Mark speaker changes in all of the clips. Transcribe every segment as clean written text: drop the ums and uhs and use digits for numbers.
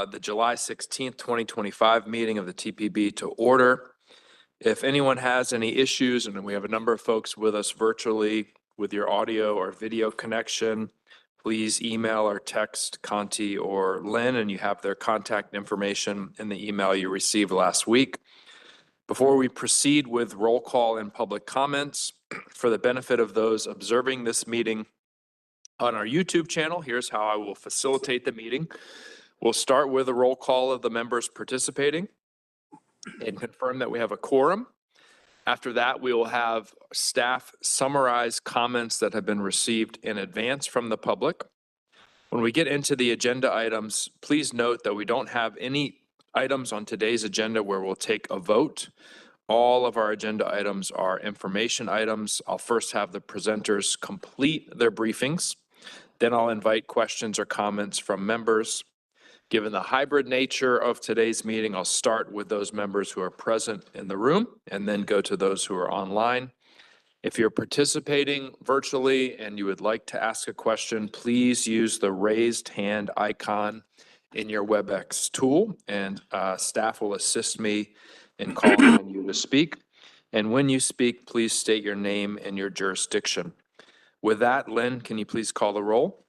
Speaker 1: the July 16th, 2025 meeting of the TPB to order. If anyone has any issues, and we have a number of folks with us virtually with your audio or video connection, please email or text Conti or Lynn, and you have their contact information in the email you received last week. Before we proceed with roll call and public comments, for the benefit of those observing this meeting on our YouTube channel, here's how I will facilitate the meeting. We'll start with a roll call of the members participating and confirm that we have a quorum. After that, we will have staff summarize comments that have been received in advance from the public. When we get into the agenda items, please note that we don't have any items on today's agenda where we'll take a vote. All of our agenda items are information items. I'll first have the presenters complete their briefings. Then I'll invite questions or comments from members. Given the hybrid nature of today's meeting, I'll start with those members who are present in the room and then go to those who are online. If you're participating virtually and you would like to ask a question, please use the raised hand icon in your WebEx tool, and staff will assist me in calling on you to speak. And when you speak, please state your name and your jurisdiction. With that, Lynn, can you please call the roll?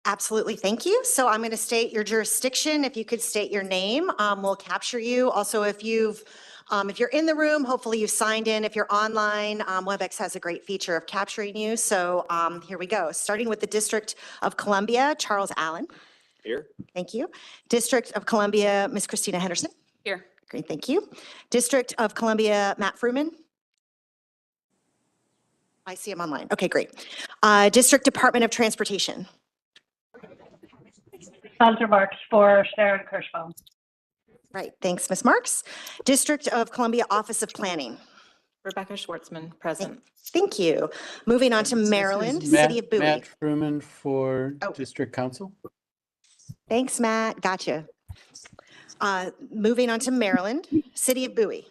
Speaker 2: Absolutely, thank you. So I'm going to state your jurisdiction. If you could state your name, we'll capture you. Also, if you're in the room, hopefully you've signed in. If you're online, WebEx has a great feature of capturing you. So here we go. Starting with the District of Columbia, Charles Allen.
Speaker 1: Here.
Speaker 2: Thank you. District of Columbia, Ms. Christina Henderson.
Speaker 3: Here.
Speaker 2: Great, thank you. District of Columbia, Matt Fruman. I see him online. Okay, great. District Department of Transportation.
Speaker 4: Sandra Marks for Sharon Kirschbaum.
Speaker 2: Right, thanks, Ms. Marks. District of Columbia Office of Planning.
Speaker 3: Rebecca Schwartzman, present.
Speaker 2: Thank you. Moving on to Maryland, City of Bowie.
Speaker 5: Matt Fruman for District Council.
Speaker 2: Thanks, Matt. Gotcha. Moving on to Maryland, City of Bowie.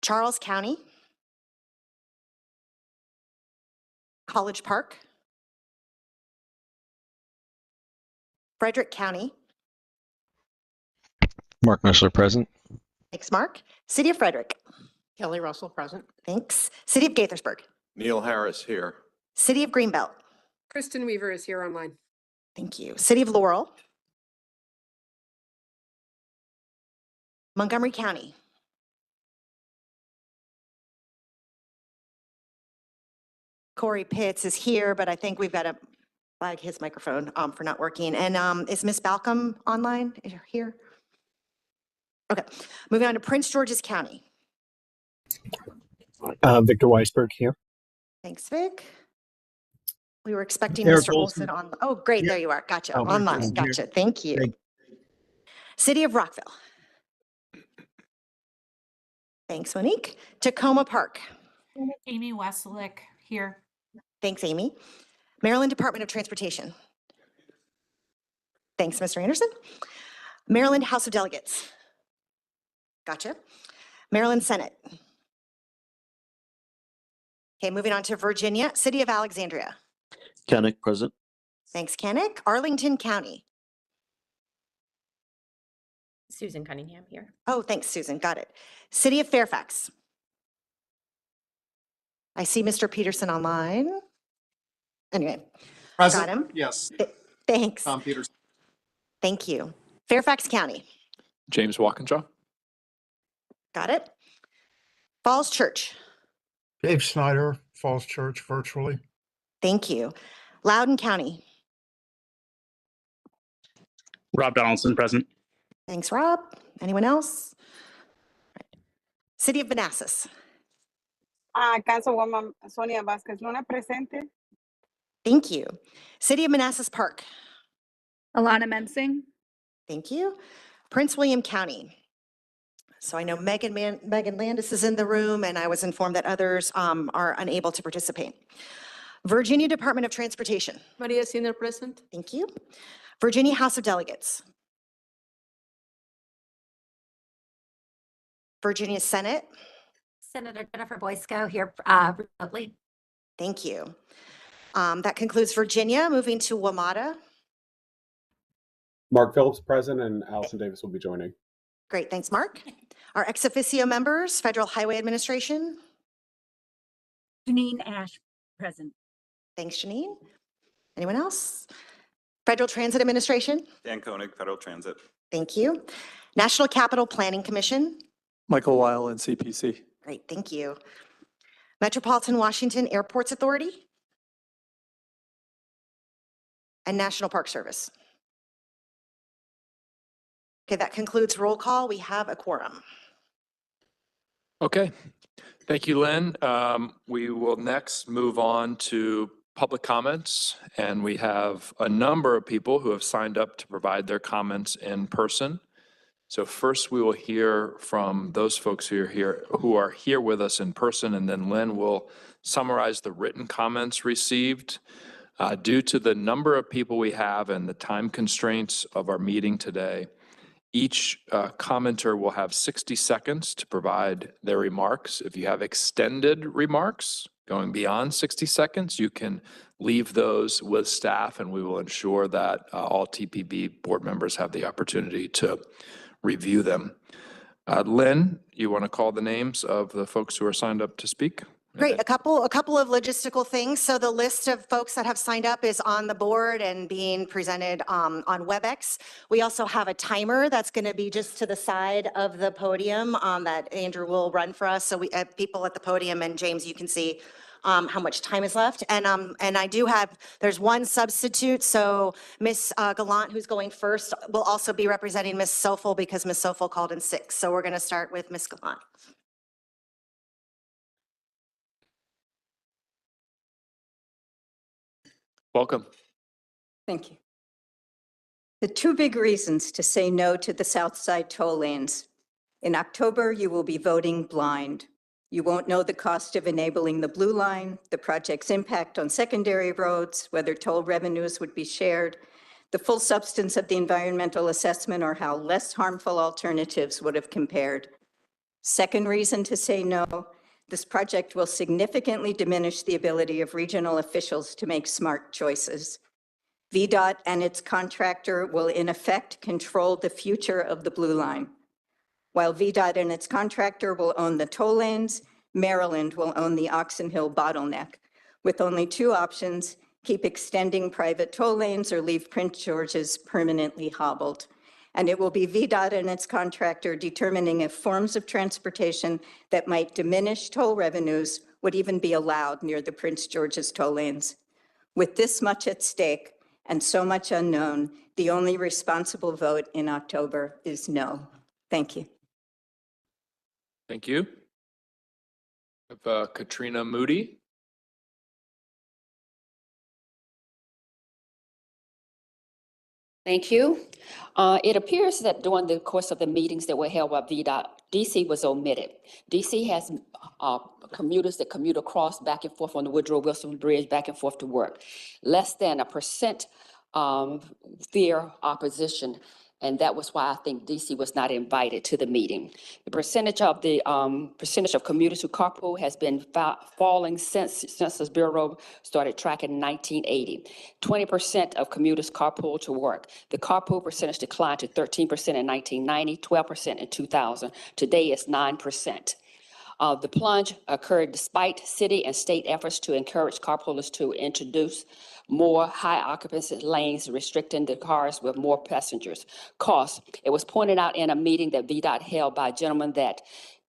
Speaker 2: Charles County. College Park. Frederick County.
Speaker 6: Mark Missler, present.
Speaker 2: Thanks, Mark. City of Frederick.
Speaker 3: Kelly Russell, present.
Speaker 2: Thanks. City of Gaithersburg.
Speaker 7: Neil Harris here.
Speaker 2: City of Greenbelt.
Speaker 3: Kristen Weaver is here online.
Speaker 2: Thank you. City of Laurel. Montgomery County. Corey Pitts is here, but I think we've got to flag his microphone for not working. And is Ms. Balcom online here? Okay, moving on to Prince George's County.
Speaker 8: Victor Weisberg here.
Speaker 2: Thanks, Vic. We were expecting Mr. Olson on. Oh, great,
Speaker 8: Yeah.
Speaker 2: there you are. Gotcha,
Speaker 8: Oh,
Speaker 2: online, gotcha, thank you.
Speaker 8: Thank-
Speaker 2: City of Rockville. Thanks, Monique. Tacoma Park.
Speaker 9: Amy Weselick here.
Speaker 2: Thanks, Amy. Maryland Department of Transportation. Thanks, Mr. Anderson. Maryland House of Delegates. Gotcha. Maryland Senate. Okay, moving on to Virginia, City of Alexandria.
Speaker 6: Kennick, present.
Speaker 2: Thanks, Kennick. Arlington County.
Speaker 3: Susan Cunningham here.
Speaker 2: Oh, thanks, Susan. Got it. City of Fairfax. I see Mr. Peterson online. Anyway,
Speaker 7: Present.
Speaker 2: got him.
Speaker 7: Yes.
Speaker 2: Thanks.
Speaker 7: Tom Peters.
Speaker 2: Thank you. Fairfax County.
Speaker 1: James Walkinshaw.
Speaker 2: Got it. Falls Church.
Speaker 10: Dave Snyder, Falls Church, virtually.
Speaker 2: Thank you. Loudoun County.
Speaker 11: Rob Donaldson, present.
Speaker 2: Thanks, Rob. Anyone else? City of Manassas.
Speaker 4: Councilwoman Sonia Vázquez Luna, presente.
Speaker 2: Thank you. City of Manassas Park.
Speaker 9: Alana Mensing.
Speaker 2: Thank you. Prince William County. So I know Megan Landis is in the room, and I was informed that others are unable to participate. Virginia Department of Transportation.
Speaker 3: Maria Sinner, present.
Speaker 2: Thank you. Virginia House of Delegates. Virginia Senate.
Speaker 9: Senator Jennifer Boysko here remotely.
Speaker 2: Thank you. That concludes Virginia. Moving to WMATA.
Speaker 8: Mark Phillips present, and Allison Davis will be joining.
Speaker 2: Great, thanks, Mark. Our ex officio members, Federal Highway Administration.
Speaker 9: Janine Ash, present.
Speaker 2: Thanks, Janine. Anyone else? Federal Transit Administration.
Speaker 7: Dan Koenig, Federal Transit.
Speaker 2: Thank you. National Capital Planning Commission.
Speaker 12: Michael Weil and CPC.
Speaker 2: Great, thank you. Metropolitan Washington Airports Authority. And National Park Service. Okay, that concludes roll call. We have a quorum.
Speaker 1: Okay, thank you, Lynn. We will next move on to public comments, and we have a number of people who have signed up to provide their comments in person. So first, we will hear from those folks who are here with us in person, and then Lynn will summarize the written comments received. Due to the number of people we have and the time constraints of our meeting today, each commenter will have 60 seconds to provide their remarks. If you have extended remarks going beyond 60 seconds, you can leave those with staff, and we will ensure that all TPB board members have the opportunity to review them. Lynn, you want to call the names of the folks who are signed up to speak?
Speaker 2: Great, a couple of logistical things. So the list of folks that have signed up is on the board and being presented on WebEx. We also have a timer that's going to be just to the side of the podium that Andrew will run for us. So we have people at the podium, and James, you can see how much time is left. And I do have, there's one substitute. So Miss Gallant, who's going first, will also be representing Miss Soful because Miss Soful called in sick. So we're going to start with Miss Gallant.
Speaker 1: Welcome.
Speaker 13: Thank you. The two big reasons to say no to the South Side toll lanes. In October, you will be voting blind. You won't know the cost of enabling the Blue Line, the project's impact on secondary roads, whether toll revenues would be shared, the full substance of the environmental assessment, or how less harmful alternatives would have compared. Second reason to say no, this project will significantly diminish the ability of regional officials to make smart choices. VDOT and its contractor will in effect control the future of the Blue Line. While VDOT and its contractor will own the toll lanes, Maryland will own the Oxon Hill bottleneck, with only two options: keep extending private toll lanes or leave Prince George's permanently hobbled. And it will be VDOT and its contractor determining if forms of transportation that might diminish toll revenues would even be allowed near the Prince George's toll lanes. With this much at stake and so much unknown, the only responsible vote in October is no. Thank you.
Speaker 1: Thank you. We have Katrina Moody.
Speaker 14: Thank you. It appears that during the course of the meetings that were held by VDOT, DC was omitted. DC has commuters that commute across back and forth on the Woodrow Wilson Bridge back and forth to work. Less than 1% fear opposition. And that was why I think DC was not invited to the meeting. The percentage of commuters who carpool has been falling since Census Bureau started tracking in 1980. 20% of commuters carpool to work. The carpool percentage declined to 13% in 1990, 12% in 2000. Today it's 9%. The plunge occurred despite city and state efforts to encourage carpoolers to introduce more high occupancy lanes, restricting the cars with more passengers. Cost. It was pointed out in a meeting that VDOT held by a gentleman that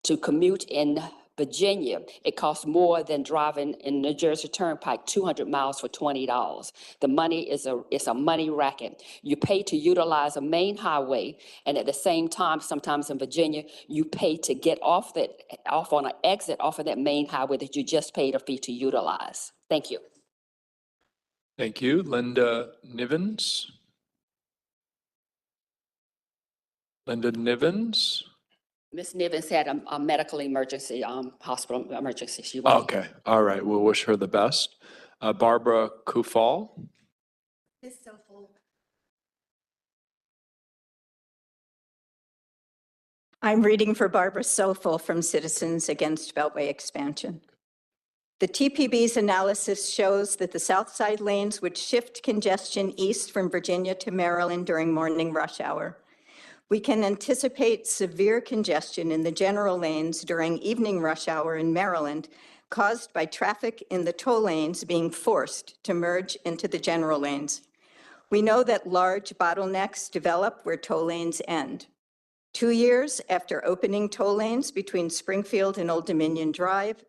Speaker 14: to commute in Virginia, it costs more than driving in New Jersey Turnpike 200 miles for $20. The money is a money racket. You pay to utilize a main highway, and at the same time, sometimes in Virginia, you pay to get off on an exit off of that main highway that you just paid a fee to utilize. Thank you.
Speaker 1: Thank you. Linda Nivens. Linda Nivens.
Speaker 14: Ms. Nivens had a medical emergency, hospital emergency. She
Speaker 1: Okay, all right. We'll wish her the best. Barbara Kufal.
Speaker 2: Ms. Soful.
Speaker 13: I'm reading for Barbara Soful from Citizens Against Beltway Expansion. The TPB's analysis shows that the south side lanes would shift congestion east from Virginia to Maryland during morning rush hour. We can anticipate severe congestion in the general lanes during evening rush hour in Maryland, caused by traffic in the toll lanes being forced to merge into the general lanes. We know that large bottlenecks develop where toll lanes end. 2 years after opening toll lanes between Springfield and Old Dominion Drive,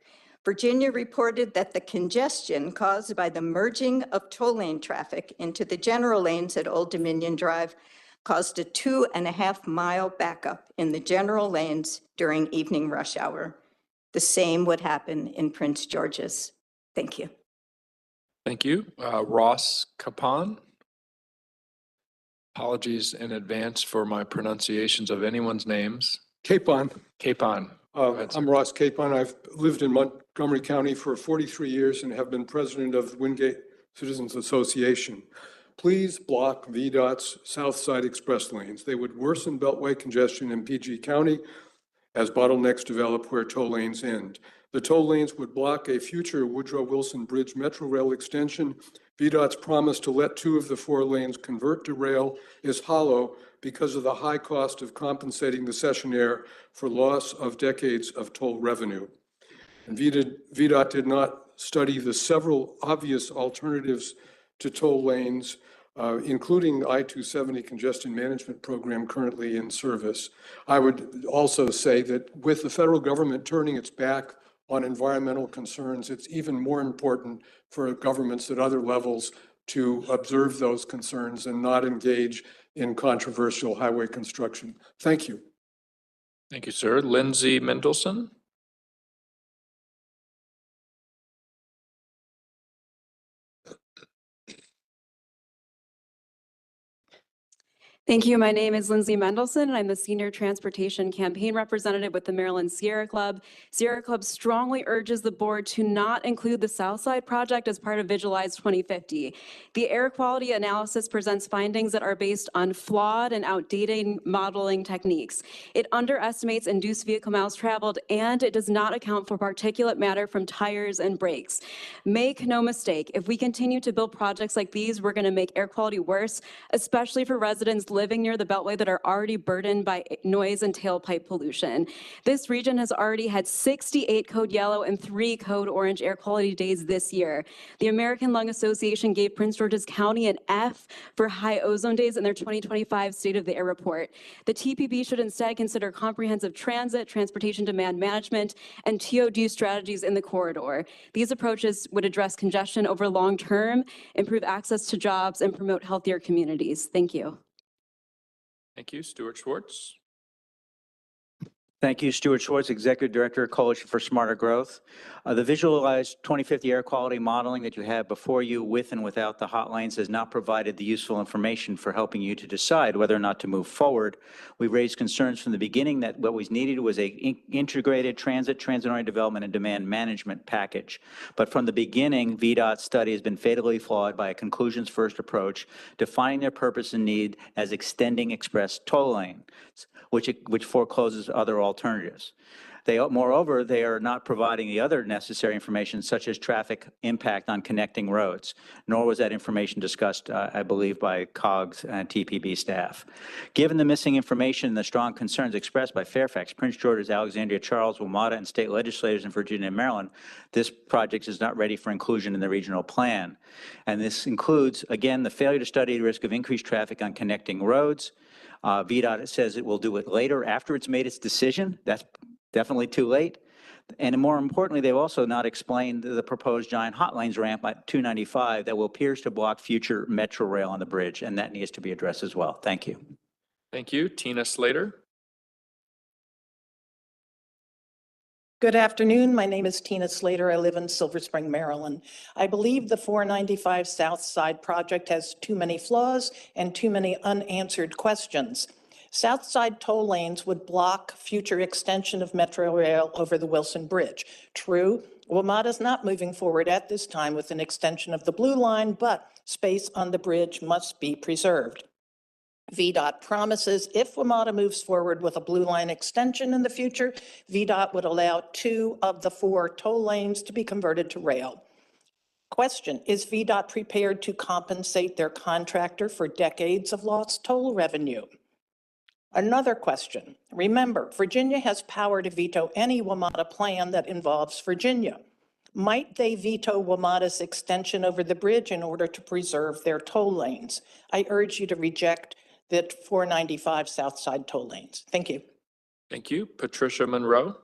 Speaker 13: Virginia reported that the congestion caused by the merging of toll lane traffic into the general lanes at Old Dominion Drive caused a 2.5-mile backup in the general lanes during evening rush hour. The same would happen in Prince George's. Thank you.
Speaker 1: Thank you. Ross Capon. Apologies in advance for my pronunciations of anyone's names.
Speaker 15: Capon.
Speaker 1: Capon.
Speaker 15: I'm Ross Capon. I've lived in Montgomery County for 43 years and have been president of Wingate Citizens Association. Please block VDOT's South Side Express lanes. They would worsen beltway congestion in PG County as bottlenecks develop where toll lanes end. The toll lanes would block a future Woodrow Wilson Bridge Metro Rail extension. VDOT's promise to let 2 of the 4 lanes convert to rail is hollow because of the high cost of compensating the cessionaire for loss of decades of toll revenue. And VDOT did not study the several obvious alternatives to toll lanes, including the I-270 congestion management program currently in service. I would also say that with the federal government turning its back on environmental concerns, it's even more important for governments at other levels to observe those concerns and not engage in controversial highway construction. Thank you.
Speaker 1: Thank you, sir. Lindseay Mendelson.
Speaker 16: Thank you. My name is Lindseay Mendelson, and I'm the Senior Transportation Campaign Representative with the Maryland Sierra Club. Sierra Club strongly urges the board to not include the Southside project as part of Visualize 2050. The air quality analysis presents findings that are based on flawed and outdated modeling techniques. It underestimates induced vehicle miles traveled, and it does not account for particulate matter from tires and brakes. Make no mistake, if we continue to build projects like these, we're going to make air quality worse, especially for residents living near the Beltway that are already burdened by noise and tailpipe pollution. This region has already had 68 code yellow and 3 code orange air quality days this year. The American Lung Association gave Prince George's County an F for high ozone days in their 2025 State of the Air report. The TPB should instead consider comprehensive transit, transportation demand management, and TOD strategies in the corridor. These approaches would address congestion over long term, improve access to jobs, and promote healthier communities. Thank you.
Speaker 1: Thank you. Stuart Schwartz.
Speaker 17: Thank you, Stuart Schwartz, Executive Director, Coalition for Smarter Growth. The Visualize 2050 air quality modeling that you have before you with and without the hot lanes has not provided the useful information for helping you to decide whether or not to move forward. We raised concerns from the beginning that what was needed was an integrated transit-oriented development and demand management package. But from the beginning, VDOT's study has been fatally flawed by a conclusions-first approach, defining their purpose and need as extending express toll lanes, which forecloses other alternatives. Moreover, they are not providing the other necessary information, such as traffic impact on connecting roads, nor was that information discussed, I believe, by COGS and TPB staff. Given the missing information and the strong concerns expressed by Fairfax, Prince George's, Alexandria, Charles, WMATA, and state legislators in Virginia and Maryland, this project is not ready for inclusion in the regional plan. And this includes, again, the failure to study the risk of increased traffic on connecting roads. VDOT says it will do it later after it's made its decision. That's definitely too late. And more importantly, they've also not explained the proposed giant hot lanes ramp at 295 that will appears to block future metro rail on the bridge, and that needs to be addressed as well. Thank you.
Speaker 1: Thank you. Tina Slater.
Speaker 18: Good afternoon. My name is Tina Slater. I live in Silver Spring, Maryland. I believe the 495 South Side project has too many flaws and too many unanswered questions. South Side toll lanes would block future extension of Metro Rail over the Wilson Bridge. True, WMATA is not moving forward at this time with an extension of the Blue Line, but space on the bridge must be preserved. VDOT promises if WMATA moves forward with a Blue Line extension in the future, VDOT would allow 2 of the 4 toll lanes to be converted to rail. Question, is VDOT prepared to compensate their contractor for decades of lost toll revenue? Another question, remember, Virginia has power to veto any WMATA plan that involves Virginia. Might they veto WMATA's extension over the bridge in order to preserve their toll lanes? I urge you to reject the 495 South Side toll lanes. Thank you.
Speaker 1: Thank you. Patricia Monroe.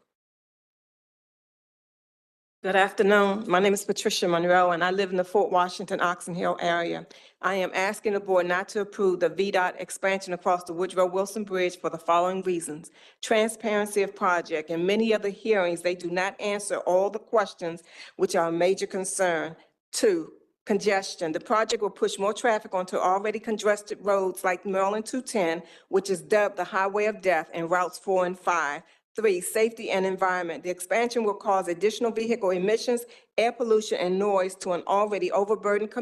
Speaker 19: Good afternoon. My name is Patricia Monroe, and I live in the Fort Washington, Oxon Hill area. I am asking the board not to approve the VDOT expansion across the Woodrow Wilson Bridge for the following reasons. Transparency of project. In many other hearings, they do not answer all the questions, which are a major concern. 2, congestion. The project will push more traffic onto already congested roads like Maryland 210, which is dubbed the Highway of Death, and routes 4 and 5. 3, safety and environment. The expansion will cause additional vehicle emissions, air pollution, and noise to an already overburdened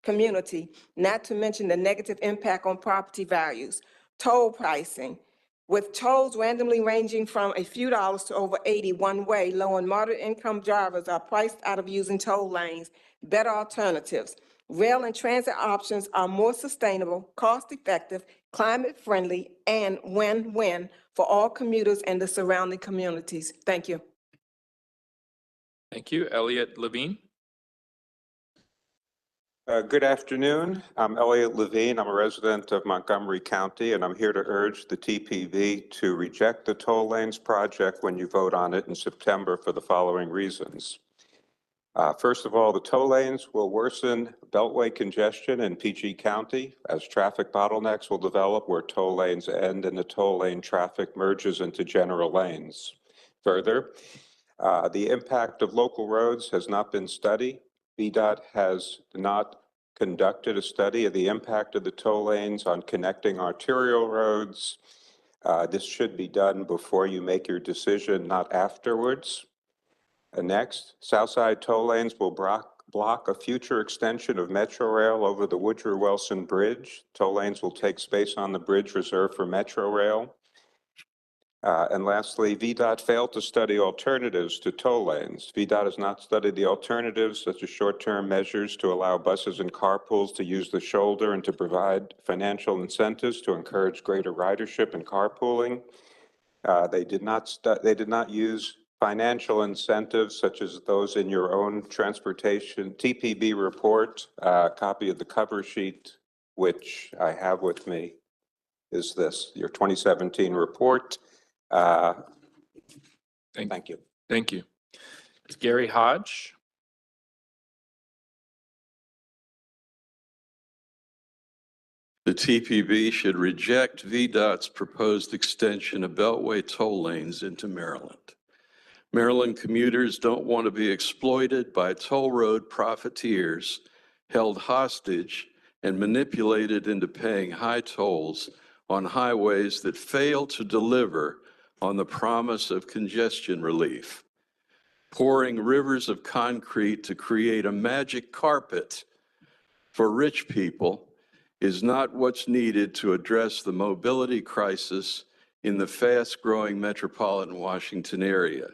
Speaker 19: community, not to mention the negative impact on property values. Toll pricing. With tolls randomly ranging from a few dollars to over 80 one way, low and moderate income drivers are priced out of using toll lanes. Better alternatives. Rail and transit options are more sustainable, cost-effective, climate-friendly, and win-win for all commuters and the surrounding communities. Thank you.
Speaker 1: Thank you. Elliot Levine.
Speaker 7: Good afternoon. I'm Elliot Levine. I'm a resident of Montgomery County, and I'm here to urge the TPB to reject the toll lanes project when you vote on it in September for the following reasons. First of all, the toll lanes will worsen beltway congestion in PG County as traffic bottlenecks will develop where toll lanes end and the toll lane traffic merges into general lanes. Further, the impact of local roads has not been studied. VDOT has not conducted a study of the impact of the toll lanes on connecting arterial roads. This should be done before you make your decision, not afterwards. Next, Southside toll lanes will block a future extension of Metro Rail over the Woodrow Wilson Bridge. Toll lanes will take space on the bridge reserved for Metro Rail. And lastly, VDOT failed to study alternatives to toll lanes. VDOT has not studied the alternatives, such as short-term measures to allow buses and carpools to use the shoulder and to provide financial incentives to encourage greater ridership and carpooling. They did not use financial incentives such as those in your own transportation TPB report. A copy of the cover sheet, which I have with me, is this, your 2017 report. Thank you.
Speaker 1: Thank you. Gary Hodge.
Speaker 20: The TPB should reject VDOT's proposed extension of Beltway toll lanes into Maryland. Maryland commuters don't want to be exploited by toll road profiteers, held hostage and manipulated into paying high tolls on highways that fail to deliver on the promise of congestion relief. Pouring rivers of concrete to create a magic carpet for rich people is not what's needed to address the mobility crisis in the fast-growing metropolitan Washington area.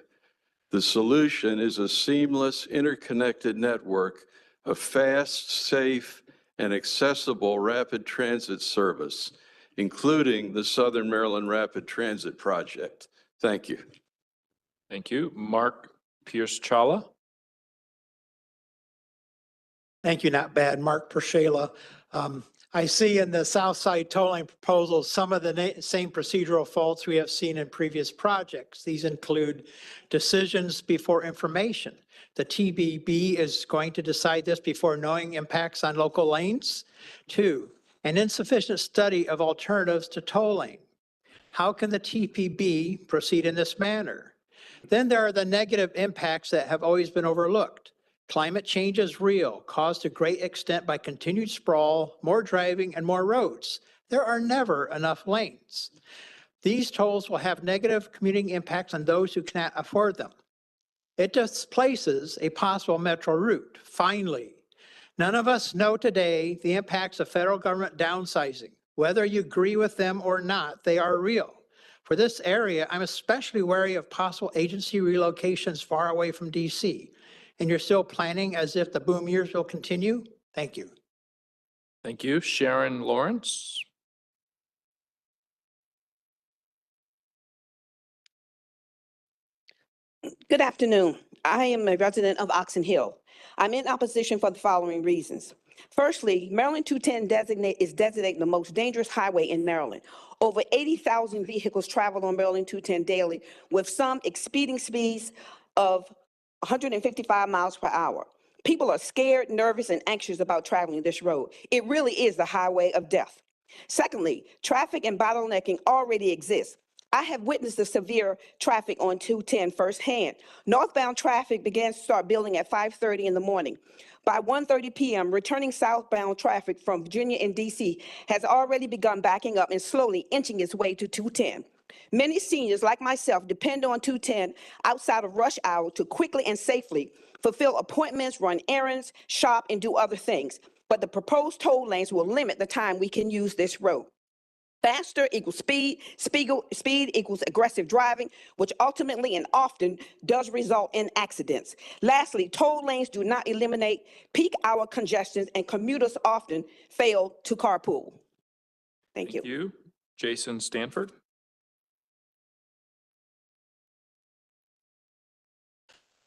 Speaker 20: The solution is a seamless, interconnected network of fast, safe, and accessible rapid transit service, including the Southern Maryland Rapid Transit Project. Thank you.
Speaker 1: Thank you. Mark Pierce-Challa.
Speaker 21: Thank you, not bad. Mark Pershala. I see in the Southside tolling proposals some of the same procedural faults we have seen in previous projects. These include decisions before information. The TPB is going to decide this before knowing impacts on local lanes. 2, an insufficient study of alternatives to tolling. How can the TPB proceed in this manner? Then there are the negative impacts that have always been overlooked. Climate change is real, caused to great extent by continued sprawl, more driving, and more roads. There are never enough lanes. These tolls will have negative commuting impacts on those who cannot afford them. It displaces a possible metro route. Finally, none of us know today the impacts of federal government downsizing. Whether you agree with them or not, they are real. For this area, I'm especially wary of possible agency relocations far away from DC. And you're still planning as if the boom years will continue? Thank you.
Speaker 1: Thank you. Sharon Lawrence.
Speaker 5: Good afternoon. I am a resident of Oxon Hill. I'm in opposition for the following reasons. Firstly, Maryland 210 is designated the most dangerous highway in Maryland. Over 80,000 vehicles travel on Maryland 210 daily, with some exceeding speeds of 155 miles per hour. People are scared, nervous, and anxious about traveling this road. It really is the highway of death. Secondly, traffic and bottlenecking already exists. I have witnessed the severe traffic on 210 firsthand. Northbound traffic began to start building at 5:30 in the morning. By 1:30 p.m., returning southbound traffic from Virginia and DC has already begun backing up and slowly inching its way to 210. Many seniors like myself depend on 210 outside of rush hour to quickly and safely fulfill appointments, run errands, shop, and do other things. But the proposed toll lanes will limit the time we can use this road. Faster equals speed, speed equals aggressive driving, which ultimately and often does result in accidents. Lastly, toll lanes do not eliminate peak hour congestions, and commuters often fail to carpool. Thank you.
Speaker 1: Thank you. Jason Stanford.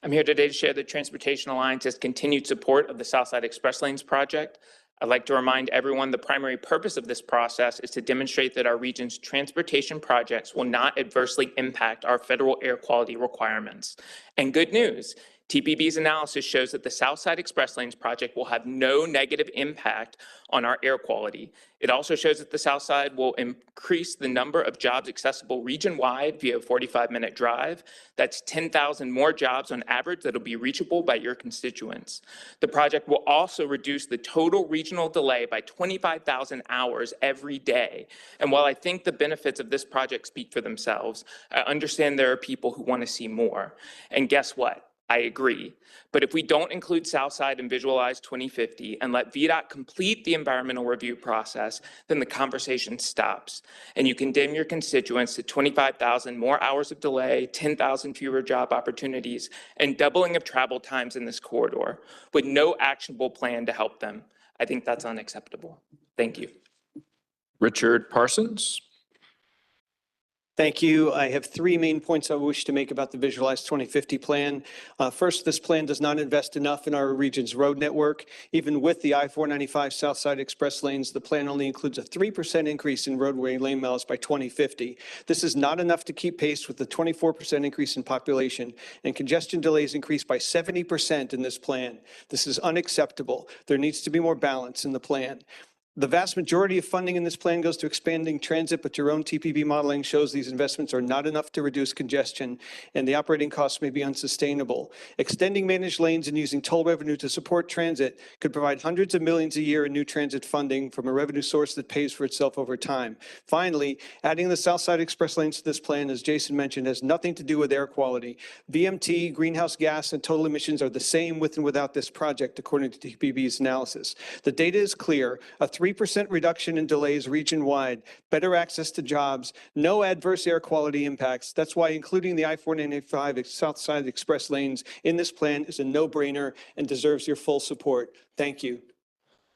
Speaker 22: I'm here today to share the Transportation Alliance's continued support of the Southside Express Lanes project. I'd like to remind everyone the primary purpose of this process is to demonstrate that our region's transportation projects will not adversely impact our federal air quality requirements. And good news, TPB's analysis shows that the Southside Express Lanes project will have no negative impact on our air quality. It also shows that the Southside will increase the number of jobs accessible region-wide via a 45-minute drive. That's 10,000 more jobs on average that'll be reachable by your constituents. The project will also reduce the total regional delay by 25,000 hours every day. And while I think the benefits of this project speak for themselves, I understand there are people who want to see more. And guess what? I agree. But if we don't include Southside in Visualize 2050 and let VDOT complete the environmental review process, then the conversation stops. And you condemn your constituents to 25,000 more hours of delay, 10,000 fewer job opportunities, and doubling of travel times in this corridor with no actionable plan to help them. I think that's unacceptable. Thank you.
Speaker 1: Richard Parsons.
Speaker 23: Thank you. I have three main points I wish to make about the Visualize 2050 plan. First, this plan does not invest enough in our region's road network. Even with the I-495 Southside Express lanes, the plan only includes a 3% increase in roadway lane miles by 2050. This is not enough to keep pace with the 24% increase in population, and congestion delays increased by 70% in this plan. This is unacceptable. There needs to be more balance in the plan. The vast majority of funding in this plan goes to expanding transit, but your own TPB modeling shows these investments are not enough to reduce congestion, and the operating costs may be unsustainable. Extending managed lanes and using toll revenue to support transit could provide hundreds of millions a year in new transit funding from a revenue source that pays for itself over time. Finally, adding the Southside Express lanes to this plan, as Jason mentioned, has nothing to do with air quality. VMT, greenhouse gas, and total emissions are the same with and without this project, according to TPB's analysis. The data is clear. A 3% reduction in delays region-wide, better access to jobs, no adverse air quality impacts. That's why including the I-495 Southside Express lanes in this plan is a no-brainer and deserves your full support. Thank you.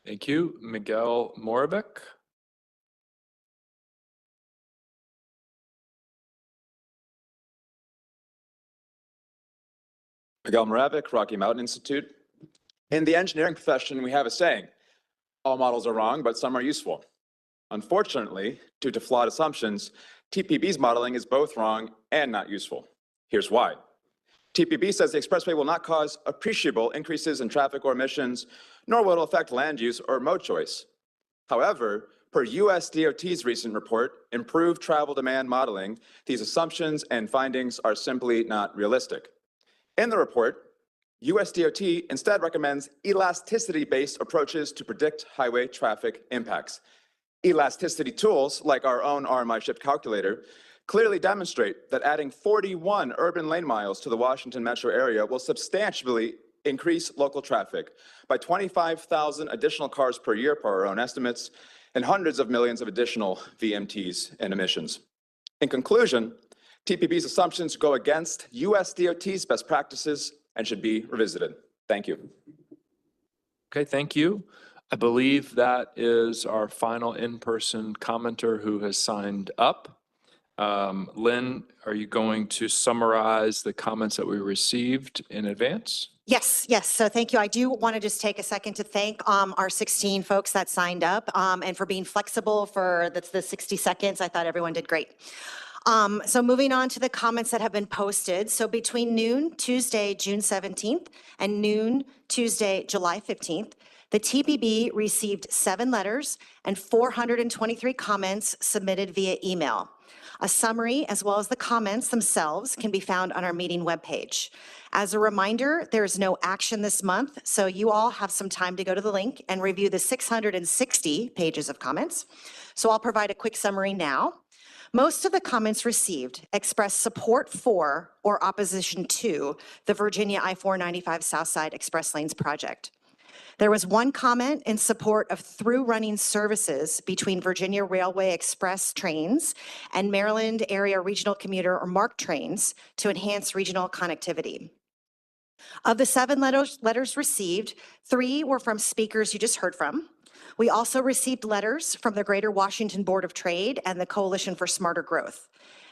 Speaker 1: Thank you. Miguel Moravec.
Speaker 24: Miguel Moravec, Rocky Mountain Institute. In the engineering profession, we have a saying, all models are wrong, but some are useful. Unfortunately, due to flawed assumptions, TPB's modeling is both wrong and not useful. Here's why. TPB says the expressway will not cause appreciable increases in traffic or emissions, nor will it affect land use or mode choice. However, per US DOT's recent report, Improved Travel Demand Modeling, these assumptions and findings are simply not realistic. In the report, US DOT instead recommends elasticity-based approaches to predict highway traffic impacts. Elasticity tools, like our own RMI shift calculator, clearly demonstrate that adding 41 urban lane miles to the Washington metro area will substantially increase local traffic by 25,000 additional cars per year per our own estimates, and hundreds of millions of additional VMTs and emissions. In conclusion, TPB's assumptions go against US DOT's best practices and should be revisited. Thank you.
Speaker 1: Okay, thank you. I believe that is our final in-person commenter who has signed up. Lynn, are you going to summarize the comments that we received in advance?
Speaker 2: Yes, yes. So thank you. I do want to just take a second to thank our 16 folks that signed up and for being flexible for the 60 seconds. I thought everyone did great. So moving on to the comments that have been posted. So between noon Tuesday, June 17th and noon Tuesday, July 15th, the TPB received 7 letters and 423 comments submitted via email. A summary, as well as the comments themselves, can be found on our meeting webpage. As a reminder, there is no action this month, so you all have some time to go to the link and review the 660 pages of comments. So I'll provide a quick summary now. Most of the comments received express support for or opposition to the Virginia I-495 Southside Express Lanes project. There was one comment in support of through running services between Virginia Railway Express trains and Maryland Area Regional Commuter or MARC trains to enhance regional connectivity. Of the 7 letters received, 3 were from speakers you just heard from. We also received letters from the Greater Washington Board of Trade and the Coalition for Smarter Growth.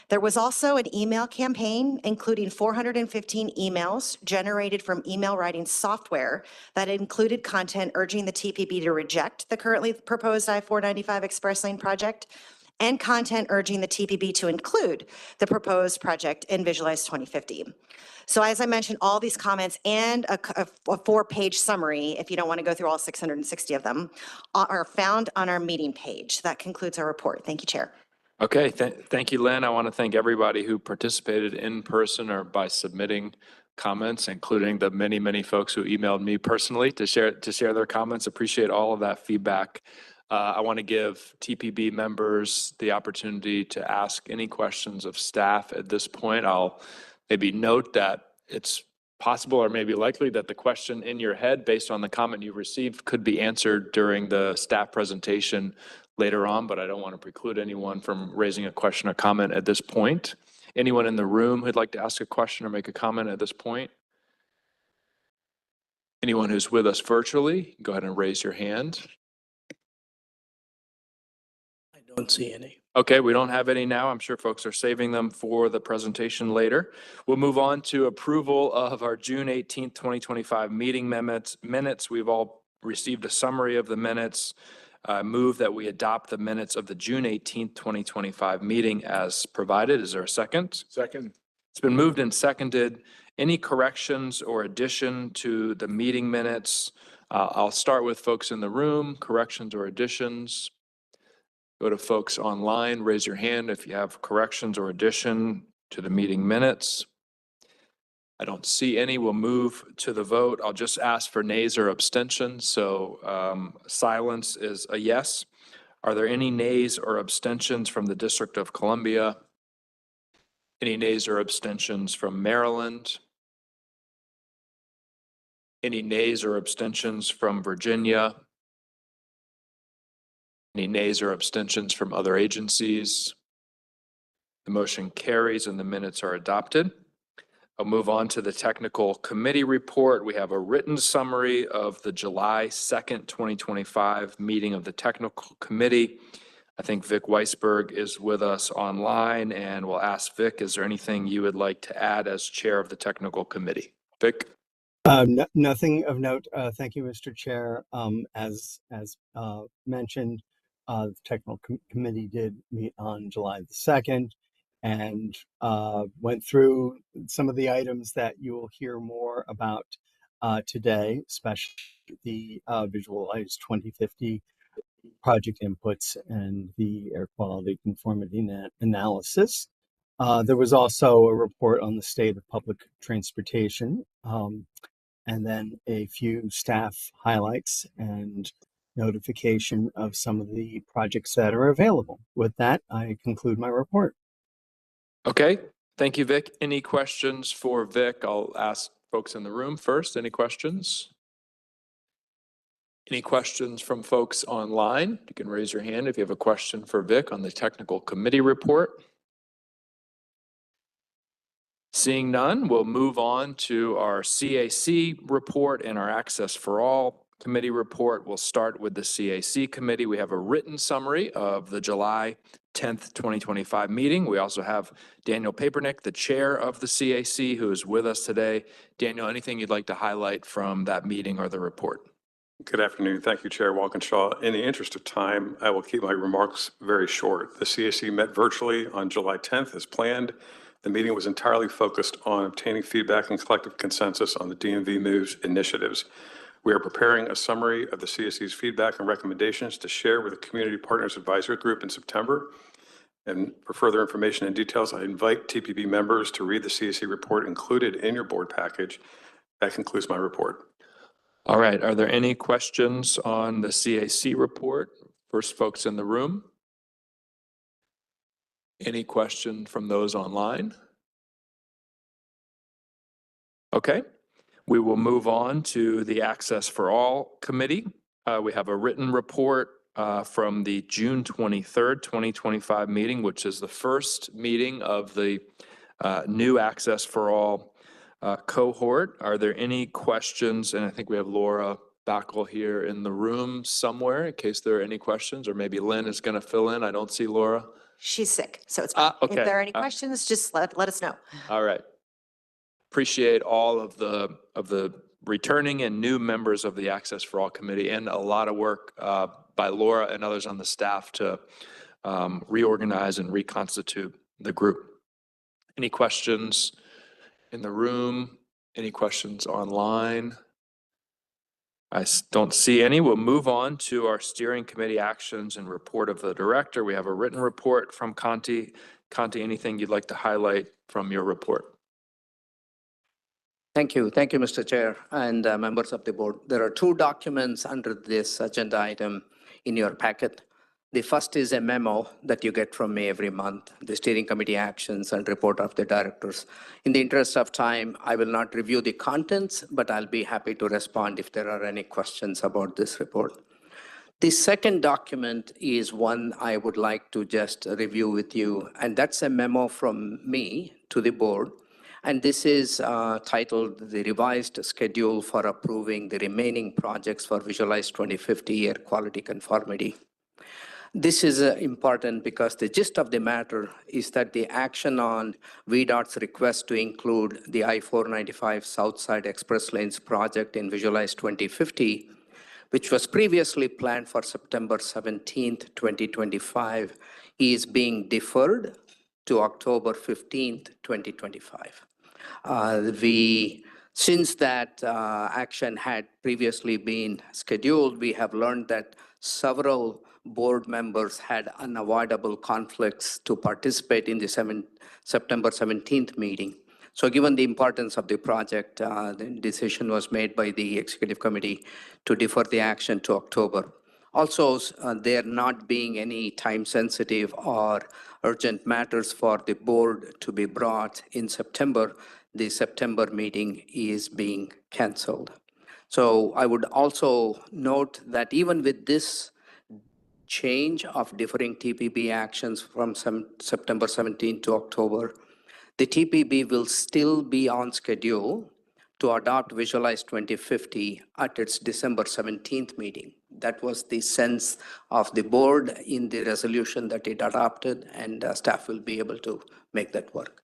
Speaker 2: There was also an email campaign, including 415 emails generated from email writing software that included content urging the TPB to reject the currently proposed I-495 Express Lane project, and content urging the TPB to include the proposed project in Visualize 2050. So as I mentioned, all these comments and a 4-page summary, if you don't want to go through all 660 of them, are found on our meeting page. That concludes our report. Thank you, Chair.
Speaker 1: Okay, thank you, Lynn. I want to thank everybody who participated in person or by submitting comments, including the many, many folks who emailed me personally to share their comments. Appreciate all of that feedback. I want to give TPB members the opportunity to ask any questions of staff at this point. I'll maybe note that it's possible or maybe likely that the question in your head based on the comment you received could be answered during the staff presentation later on, but I don't want to preclude anyone from raising a question or comment at this point. Anyone in the room who'd like to ask a question or make a comment at this point? Anyone who's with us virtually, go ahead and raise your hand.
Speaker 4: I don't see any.
Speaker 1: Okay, we don't have any now. I'm sure folks are saving them for the presentation later. We'll move on to approval of our June 18th, 2025 meeting minutes. We've all received a summary of the minutes. Move that we adopt the minutes of the June 18th, 2025 meeting as provided. Is there a second?
Speaker 24: Second.
Speaker 1: It's been moved and seconded. Any corrections or addition to the meeting minutes? I'll start with folks in the room. Corrections or additions? Go to folks online. Raise your hand if you have corrections or addition to the meeting minutes. I don't see any. We'll move to the vote. I'll just ask for nays or abstentions. So silence is a yes. Are there any nays or abstentions from the District of Columbia? Any nays or abstentions from Maryland? Any nays or abstentions from Virginia? Any nays or abstentions from other agencies? The motion carries and the minutes are adopted. I'll move on to the technical committee report. We have a written summary of the July 2nd, 2025 meeting of the technical committee. I think Vic Weisberg is with us online, and we'll ask Vic, is there anything you would like to add as chair of the technical committee? Vic?
Speaker 4: Nothing of note. Thank you, Mr. Chair. As mentioned, the technical committee did meet on July the 2nd and went through some of the items that you will hear more about today, especially the Visualize 2050 project inputs and the air quality conformity analysis. There was also a report on the state of public transportation, and then a few staff highlights and notification of some of the projects that are available. With that, I conclude my report.
Speaker 1: Okay, thank you, Vic. Any questions for Vic? I'll ask folks in the room first. Any questions? Any questions from folks online? You can raise your hand if you have a question for Vic on the technical committee report. Seeing none, we'll move on to our CAC report and our Access for All committee report. We'll start with the CAC committee. We have a written summary of the July 10th, 2025 meeting. We also have Daniel Papernick, the chair of the CAC, who is with us today. Daniel, anything you'd like to highlight from that meeting or the report?
Speaker 3: Good afternoon. Thank you, Chair Walkinshaw. In the interest of time, I will keep my remarks very short. The CAC met virtually on July 10th as planned. The meeting was entirely focused on obtaining feedback and collective consensus on the DMV Moves initiatives. We are preparing a summary of the CAC's feedback and recommendations to share with the Community Partners Advisory Group in September. And for further information and details, I invite TPB members to read the CAC report included in your board package. That concludes my report.
Speaker 1: All right, are there any questions on the CAC report? First folks in the room. Any question from those online? Okay, we will move on to the Access for All committee. We have a written report from the June 23rd, 2025 meeting, which is the first meeting of the new Access for All cohort. Are there any questions? And I think we have Laura Backel here in the room somewhere in case there are any questions, or maybe Lynn is going to fill in. I don't see Laura.
Speaker 2: She's sick, so it's fine.
Speaker 1: Okay.
Speaker 2: If there are any questions, just let us know.
Speaker 1: All right. Appreciate all of the returning and new members of the Access for All committee, and a lot of work by Laura and others on the staff to reorganize and reconstitute the group. Any questions in the room? Any questions online? I don't see any. We'll move on to our steering committee actions and report of the director. We have a written report from Conti. Conti, anything you'd like to highlight from your report?
Speaker 6: Thank you. Thank you, Mr. Chair and members of the board. There are two documents under this agenda item in your packet. The first is a memo that you get from me every month, the steering committee actions and report of the directors. In the interest of time, I will not review the contents, but I'll be happy to respond if there are any questions about this report. The second document is one I would like to just review with you, and that's a memo from me to the board. And this is titled the revised schedule for approving the remaining projects for Visualize 2050 air quality conformity. This is important because the gist of the matter is that the action on VDOT's request to include the I-495 Southside Express Lanes project in Visualize 2050, which was previously planned for September 17th, 2025, is being deferred to October 15th, 2025. Since that action had previously been scheduled, we have learned that several board members had unavoidable conflicts to participate in the September 17th meeting. So given the importance of the project, the decision was made by the executive committee to defer the action to October. Also, there not being any time sensitive or urgent matters for the board to be brought in September, the September meeting is being canceled. So I would also note that even with this change of deferring TPB actions from September 17 to October, the TPB will still be on schedule to adopt Visualize 2050 at its December 17th meeting. That was the sense of the board in the resolution that it adopted, and staff will be able to make that work.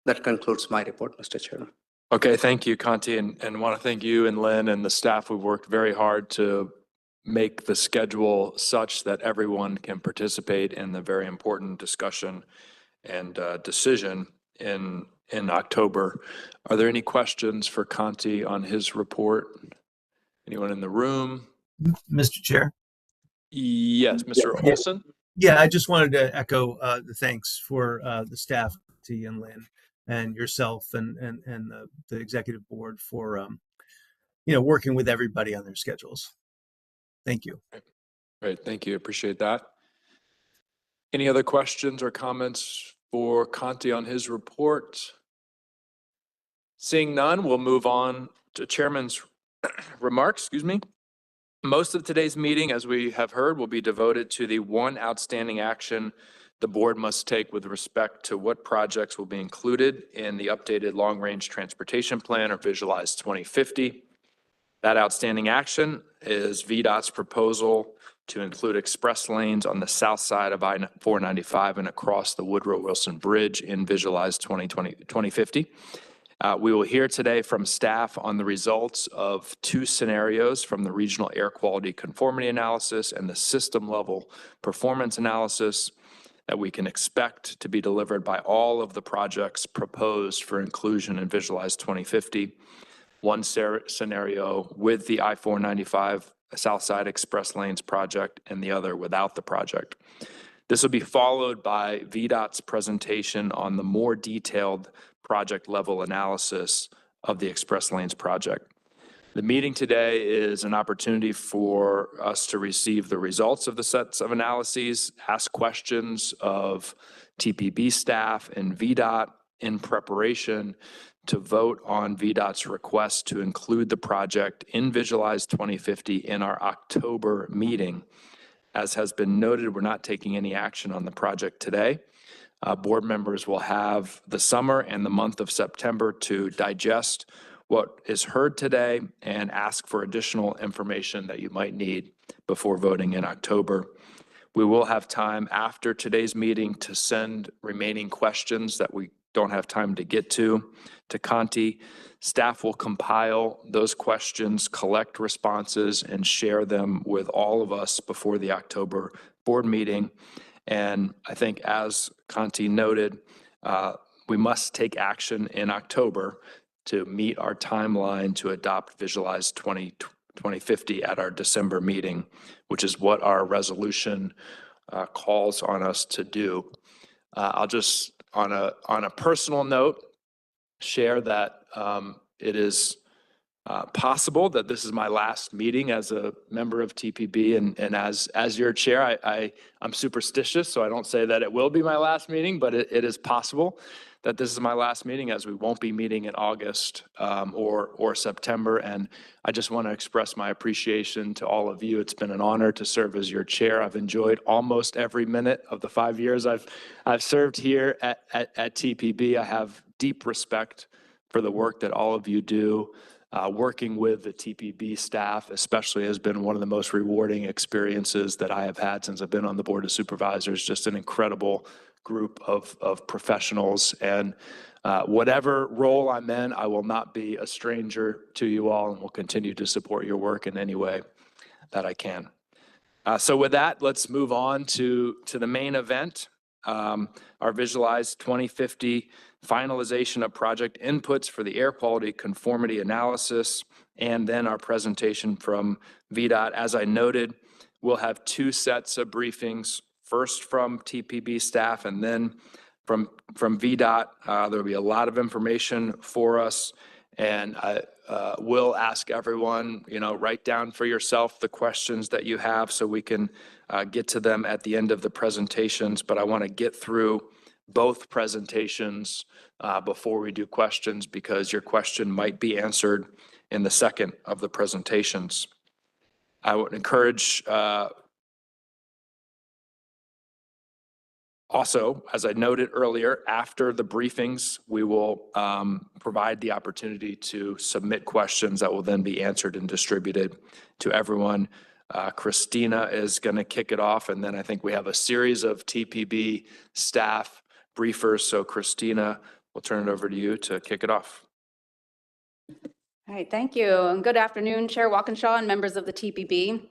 Speaker 6: That concludes my report, Mr. Chairman.
Speaker 1: Okay, thank you, Conti, and want to thank you and Lynn and the staff who've worked very hard to make the schedule such that everyone can participate in the very important discussion and decision in October. Are there any questions for Conti on his report? Anyone in the room?
Speaker 10: Mr. Chair?
Speaker 1: Yes, Mr. Olson?
Speaker 10: Yeah, I just wanted to echo the thanks for the staff, T and Lynn, and yourself and the executive board for working with everybody on their schedules. Thank you.
Speaker 1: Great, thank you. Appreciate that. Any other questions or comments for Conti on his report? Seeing none, we'll move on to Chairman's remarks. Most of today's meeting, as we have heard, will be devoted to the one outstanding action the board must take with respect to what projects will be included in the updated long-range transportation plan or Visualized 2050. That outstanding action is VDOT's proposal to include express lanes on the south side of I-495 and across the Woodrow Wilson Bridge in Visualized 2050. We will hear today from staff on the results of two scenarios from the Regional Air Quality Conformity Analysis and the System Level Performance Analysis that we can expect to be delivered by all of the projects proposed for inclusion in Visualized 2050. One scenario with the I-495 Southside Express Lanes project and the other without the project. This will be followed by VDOT's presentation on the more detailed project level analysis of the Express Lanes project. The meeting today is an opportunity for us to receive the results of the sets of analyses, ask questions of TPB staff and VDOT in preparation to vote on VDOT's request to include the project in Visualize 2050 in our October meeting. As has been noted, we're not taking any action on the project today. Board members will have the summer and the month of September to digest what is heard today and ask for additional information that you might need before voting in October. We will have time after today's meeting to send remaining questions that we don't have time to get to Conti. Staff will compile those questions, collect responses, and share them with all of us before the October board meeting. And I think as Conti noted, we must take action in October to meet our timeline to adopt Visualize 2050 at our December meeting, which is what our resolution calls on us to do. I'll just, on a personal note, share that it is possible that this is my last meeting as a member of TPB, and as your chair, I'm superstitious, so I don't say that it will be my last meeting, but it is possible that this is my last meeting, as we won't be meeting in August or September. And I just want to express my appreciation to all of you. It's been an honor to serve as your chair. I've enjoyed almost every minute of the 5 years I've served here at TPB. I have deep respect for the work that all of you do. Working with the TPB staff especially has been one of the most rewarding experiences that I have had since I've been on the Board of Supervisors. Just an incredible group of professionals, and whatever role I'm in, I will not be a stranger to you all and will continue to support your work in any way that I can. So with that, let's move on to the main event, our Visualize 2050 finalization of project inputs for the air quality conformity analysis, and then our presentation from VDOT. As I noted, we'll have two sets of briefings, first from TPB staff and then from VDOT. There'll be a lot of information for us, and I will ask everyone, write down for yourself the questions that you have so we can get to them at the end of the presentations. But I want to get through both presentations before we do questions, because your question might be answered in the second of the presentations. I would encourage also, as I noted earlier, after the briefings, we will provide the opportunity to submit questions that will then be answered and distributed to everyone. Christina is going to kick it off, and then I think we have a series of TPB staff briefers. So Christina, we'll turn it over to you to kick it off.
Speaker 8: All right, thank you. And good afternoon, Chair Walkinshaw and members of the TPB.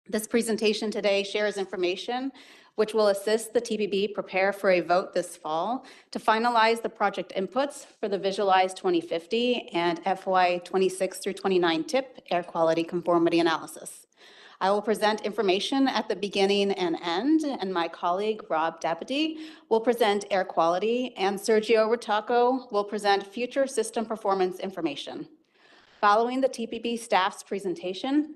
Speaker 8: This presentation today shares information which will assist the TPB prepare for a vote this fall to finalize the project inputs for the Visualize 2050 and FY 26 through 29 TIP air quality conformity analysis. I will present information at the beginning and end, and my colleague Rob Dabadie will present air quality, and Sergio Ritaco will present future system performance information. Following the TPB staff's presentation,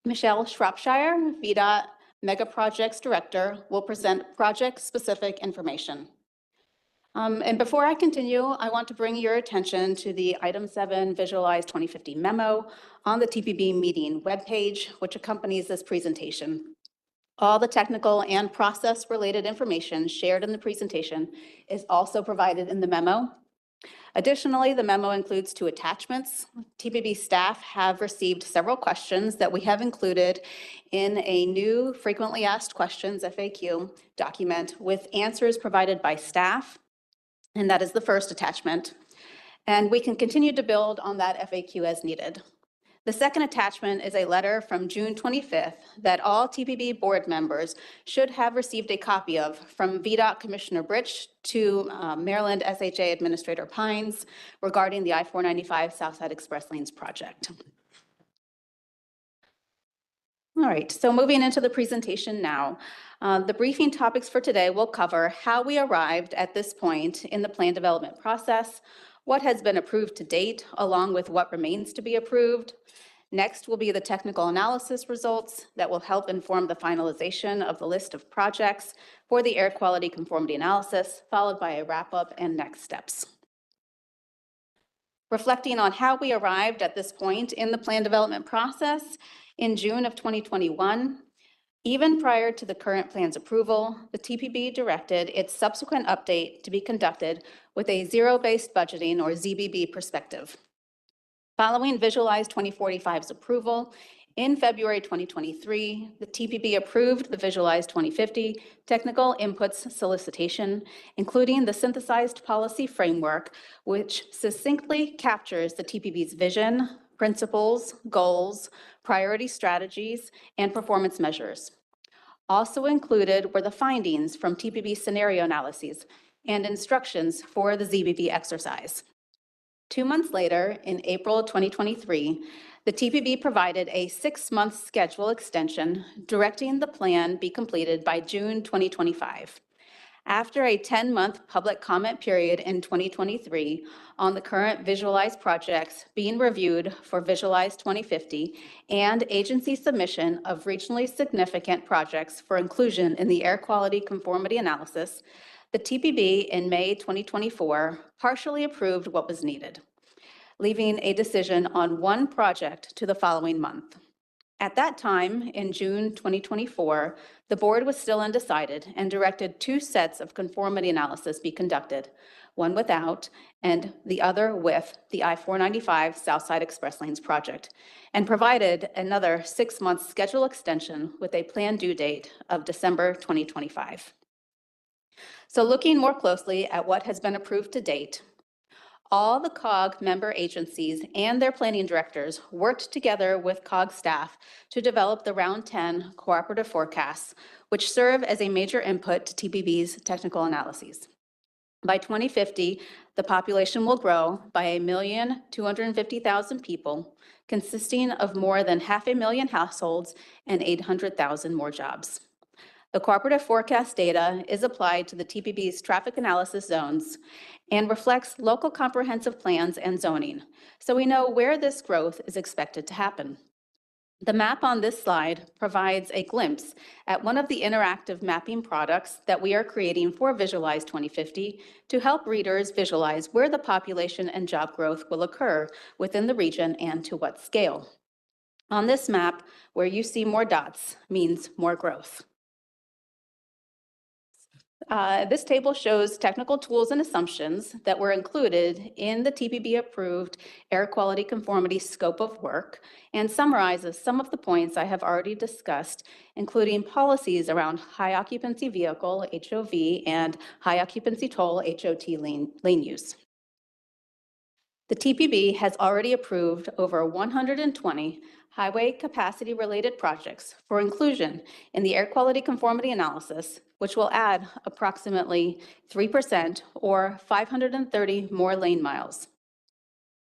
Speaker 8: Michelle Shropshire, VDOT Mega Projects Director, will present project-specific information. And before I continue, I want to bring your attention to the Item 7 Visualize 2050 memo on the TPB Meeting webpage, which accompanies this presentation. All the technical and process-related information shared in the presentation is also provided in the memo. Additionally, the memo includes 2 attachments. TPB staff have received several questions that we have included in a new frequently asked questions FAQ document with answers provided by staff, and that is the first attachment. And we can continue to build on that FAQ as needed. The second attachment is a letter from June 25th that all TPB board members should have received a copy of from VDOT Commissioner Britch to Maryland SHA Administrator Pines regarding the I-495 Southside Express Lanes project. All right, so moving into the presentation now. The briefing topics for today will cover how we arrived at this point in the plan development process, what has been approved to date, along with what remains to be approved. Next will be the technical analysis results that will help inform the finalization of the list of projects for the air quality conformity analysis, followed by a wrap-up and next steps. Reflecting on how we arrived at this point in the plan development process, in June of 2021, even prior to the current plan's approval, the TPB directed its subsequent update to be conducted with a zero-based budgeting or ZBB perspective. Following Visualize 2045's approval, in February 2023, the TPB approved the Visualize 2050 technical inputs solicitation, including the synthesized policy framework, which succinctly captures the TPB's vision, principles, goals, priority strategies, and performance measures. Also included were the findings from TPB scenario analyses and instructions for the ZBB exercise. 2 months later, in April 2023, the TPB provided a 6-month schedule extension directing the plan be completed by June 2025. After a 10-month public comment period in 2023 on the current visualized projects being reviewed for Visualize 2050 and agency submission of regionally significant projects for inclusion in the air quality conformity analysis, the TPB in May 2024 partially approved what was needed, leaving a decision on 1 project to the following month. At that time, in June 2024, the board was still undecided and directed 2 sets of conformity analysis be conducted, one without and the other with the I-495 Southside Express Lanes project, and provided another 6-month schedule extension with a planned due date of December 2025. So looking more closely at what has been approved to date, all the COG member agencies and their planning directors worked together with COG staff to develop the Round 10 Cooperative Forecasts, which serve as a major input to TPB's technical analyses. By 2050, the population will grow by 1,250,000 people, consisting of more than 500,000 households and 800,000 more jobs. The cooperative forecast data is applied to the TPB's traffic analysis zones and reflects local comprehensive plans and zoning, so we know where this growth is expected to happen. The map on this slide provides a glimpse at one of the interactive mapping products that we are creating for Visualize 2050 to help readers visualize where the population and job growth will occur within the region and to what scale. On this map, where you see more dots means more growth. This table shows technical tools and assumptions that were included in the TPB-approved air quality conformity scope of work and summarizes some of the points I have already discussed, including policies around high occupancy vehicle, HOV, and high occupancy toll, HOT lane use. The TPB has already approved over 120 highway capacity-related projects for inclusion in the air quality conformity analysis, which will add approximately 3% or 530 more lane miles.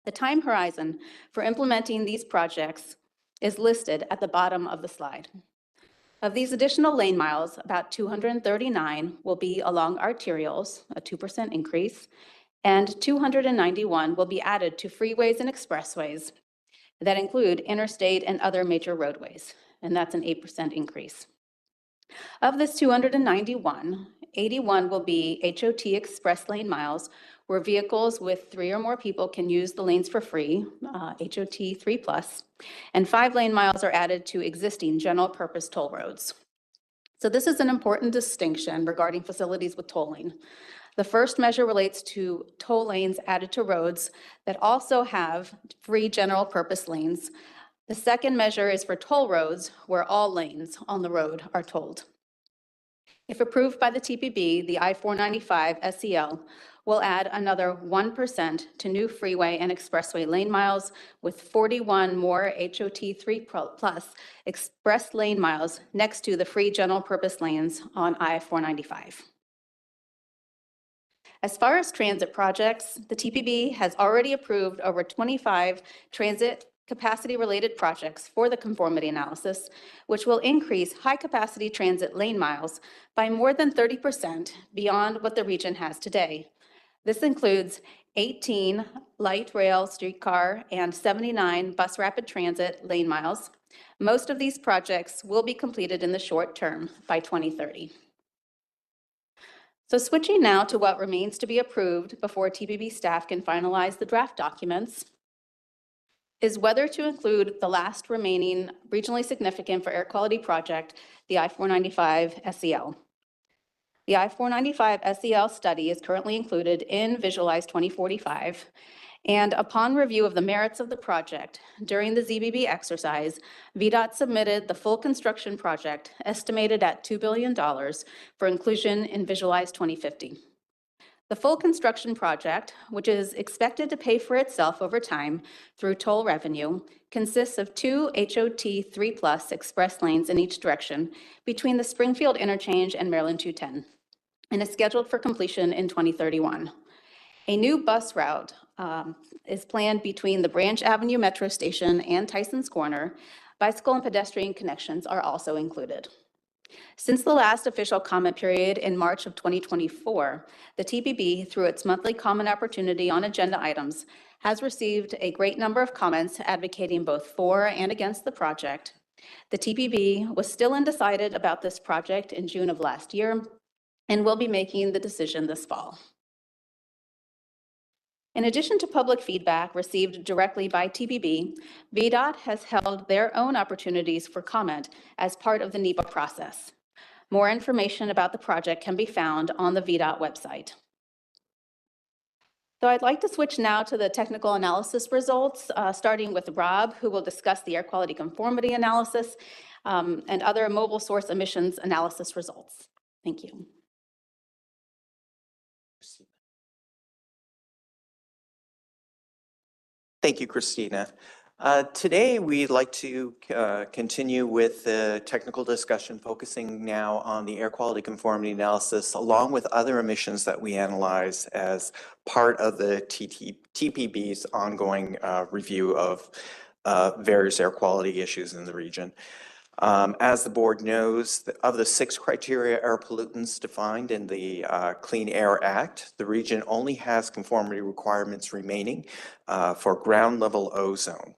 Speaker 8: The time horizon for implementing these projects is listed at the bottom of the slide. Of these additional lane miles, about 239 will be along arterials, a 2% increase, and 291 will be added to freeways and expressways that include interstate and other major roadways, and that's an 8% increase. Of this 291, 81 will be HOT express lane miles, where vehicles with 3 or more people can use the lanes for free, HOT 3+, and 5 lane miles are added to existing general purpose toll roads. So this is an important distinction regarding facilities with tolling. The first measure relates to toll lanes added to roads that also have free general purpose lanes. The second measure is for toll roads where all lanes on the road are tolled. If approved by the TPB, the I-495 SEL will add another 1% to new freeway and expressway lane miles, with 41 more HOT 3+ express lane miles next to the free general purpose lanes on I-495. As far as transit projects, the TPB has already approved over 25 transit capacity-related projects for the conformity analysis, which will increase high-capacity transit lane miles by more than 30% beyond what the region has today. This includes 18 light rail, streetcar, and 79 bus rapid transit lane miles. Most of these projects will be completed in the short term by 2030. So switching now to what remains to be approved before TPB staff can finalize the draft documents is whether to include the last remaining regionally significant for air quality project, the I-495 SEL. The I-495 SEL study is currently included in Visualize 2045, and upon review of the merits of the project during the ZBB exercise, VDOT submitted the full construction project estimated at $2 billion for inclusion in Visualize 2050. The full construction project, which is expected to pay for itself over time through toll revenue, consists of 2 HOT 3+ express lanes in each direction between the Springfield Interchange and Maryland 210, and is scheduled for completion in 2031. A new bus route is planned between the Branch Avenue Metro Station and Tyson's Corner. Bicycle and pedestrian connections are also included. Since the last official comment period in March of 2024, the TPB, through its monthly comment opportunity on agenda items, has received a great number of comments advocating both for and against the project. The TPB was still undecided about this project in June of last year and will be making the decision this fall. In addition to public feedback received directly by TPB, VDOT has held their own opportunities for comment as part of the NEPA process. More information about the project can be found on the VDOT website. So I'd like to switch now to the technical analysis results, starting with Rob, who will discuss the air quality conformity analysis and other mobile source emissions analysis results. Thank you.
Speaker 9: Thank you, Christina. Today, we'd like to continue with the technical discussion, focusing now on the air quality conformity analysis, along with other emissions that we analyze as part of the TPB's ongoing review of various air quality issues in the region. As the board knows, of the 6 criteria air pollutants defined in the Clean Air Act, the region only has conformity requirements remaining for ground level ozone.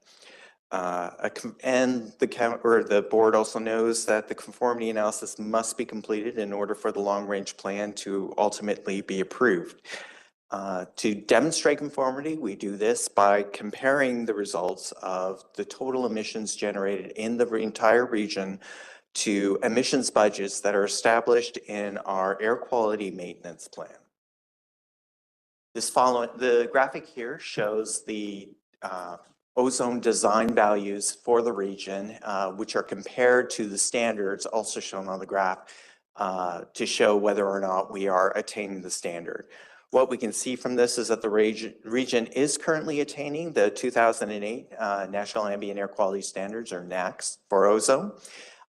Speaker 9: And the board also knows that the conformity analysis must be completed in order for the long-range plan to ultimately be approved. To demonstrate conformity, we do this by comparing the results of the total emissions generated in the entire region to emissions budgets that are established in our air quality maintenance plan. The graphic here shows the ozone design values for the region, which are compared to the standards also shown on the graph to show whether or not we are attaining the standard. What we can see from this is that the region is currently attaining the 2008 National Ambient Air Quality Standards, or NAAQS, for ozone.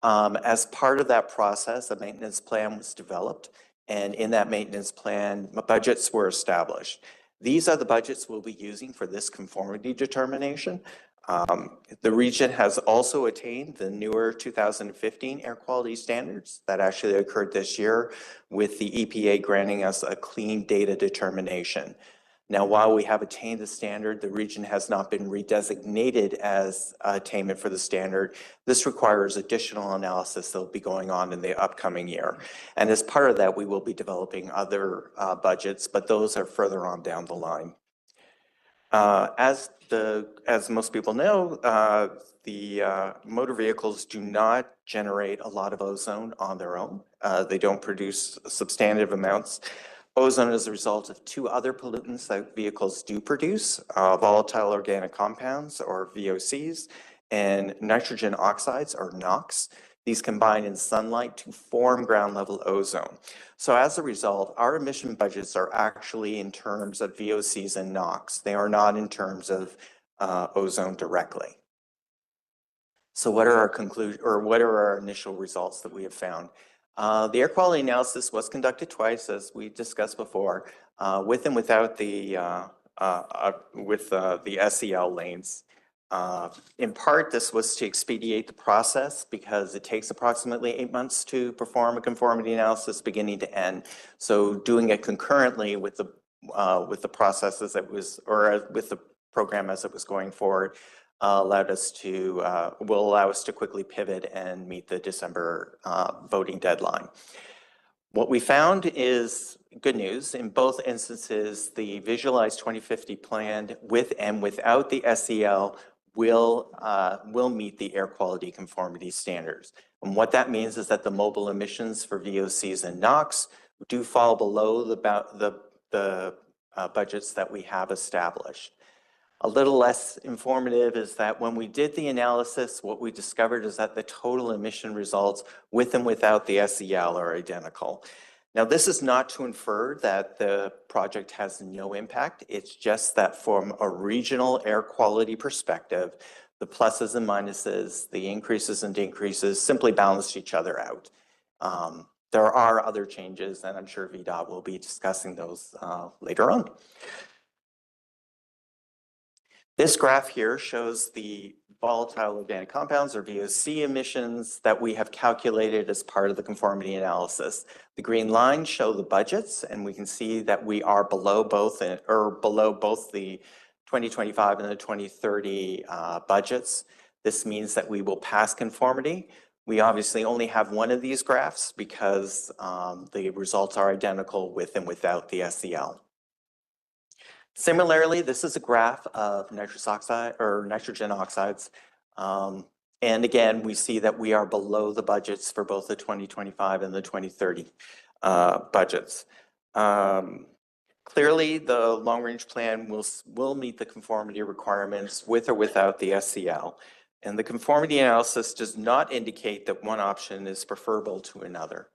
Speaker 9: As part of that process, a maintenance plan was developed, and in that maintenance plan, budgets were established. These are the budgets we'll be using for this conformity determination. The region has also attained the newer 2015 air quality standards that actually occurred this year, with the EPA granting us a clean data determination. Now, while we have attained the standard, the region has not been redesignated as attainment for the standard. This requires additional analysis that will be going on in the upcoming year. And as part of that, we will be developing other budgets, but those are further on down the line. As most people know, the motor vehicles do not generate a lot of ozone on their own. They don't produce substantive amounts. Ozone is a result of two other pollutants that vehicles do produce, volatile organic compounds, or VOCs, and nitrogen oxides, or NOx. These combine in sunlight to form ground level ozone. So as a result, our emission budgets are actually in terms of VOCs and NOx. They are not in terms of ozone directly. So what are our conclusions, or what are our initial results that we have found? The air quality analysis was conducted twice, as we discussed before, with and without the SEL lanes. In part, this was to expedite the process because it takes approximately 8 months to perform a conformity analysis beginning to end. So doing it concurrently with the processes that was, or with the program as it was going forward, will allow us to quickly pivot and meet the December voting deadline. What we found is good news. In both instances, the visualized 2050 plan with and without the SEL will meet the air quality conformity standards. And what that means is that the mobile emissions for VOCs and NOx do fall below the budgets that we have established. A little less informative is that when we did the analysis, what we discovered is that the total emission results with and without the SEL are identical. Now, this is not to infer that the project has no impact. It's just that from a regional air quality perspective, the pluses and minuses, the increases and decreases simply balance each other out. There are other changes, and I'm sure VDOT will be discussing those later on. This graph here shows the volatile organic compounds, or VOC emissions, that we have calculated as part of the conformity analysis. The green lines show the budgets, and we can see that we are below both the 2025 and the 2030 budgets. This means that we will pass conformity. We obviously only have one of these graphs because the results are identical with and without the SEL. Similarly, this is a graph of nitrous oxide or nitrogen oxides. And again, we see that we are below the budgets for both the 2025 and the 2030 budgets. Clearly, the long-range plan will meet the conformity requirements with or without the SEL. And the conformity analysis does not indicate that one option is preferable to another.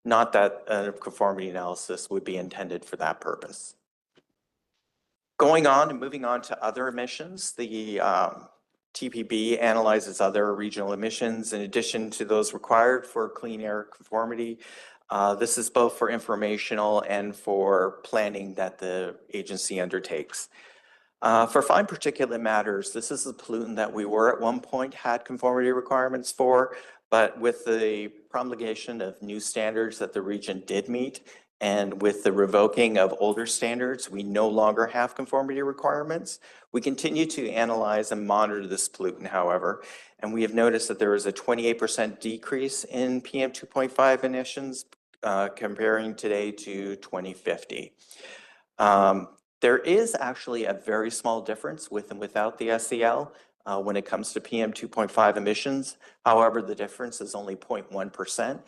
Speaker 9: Not that a conformity analysis would be intended for that purpose. Going on and moving on to other emissions, the TPB analyzes other regional emissions in addition to those required for clean air conformity. This is both for informational and for planning that the agency undertakes. For fine particulate matters, this is a pollutant that we were at one point had conformity requirements for, but with the promulgation of new standards that the region did meet, and with the revoking of older standards, we no longer have conformity requirements. We continue to analyze and monitor this pollutant, however, and we have noticed that there is a 28% decrease in PM 2.5 emissions comparing today to 2050. There is actually a very small difference with and without the SEL when it comes to PM 2.5 emissions. However, the difference is only 0.1%.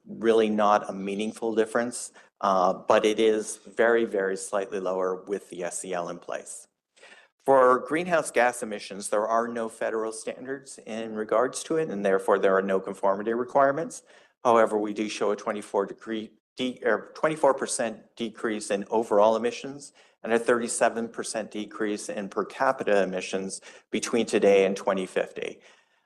Speaker 9: Really not a meaningful difference, but it is very, very slightly lower with the SEL in place. For greenhouse gas emissions, there are no federal standards in regards to it, and therefore there are no conformity requirements. However, we do show a 24% decrease in overall emissions and a 37% decrease in per capita emissions between today and 2050.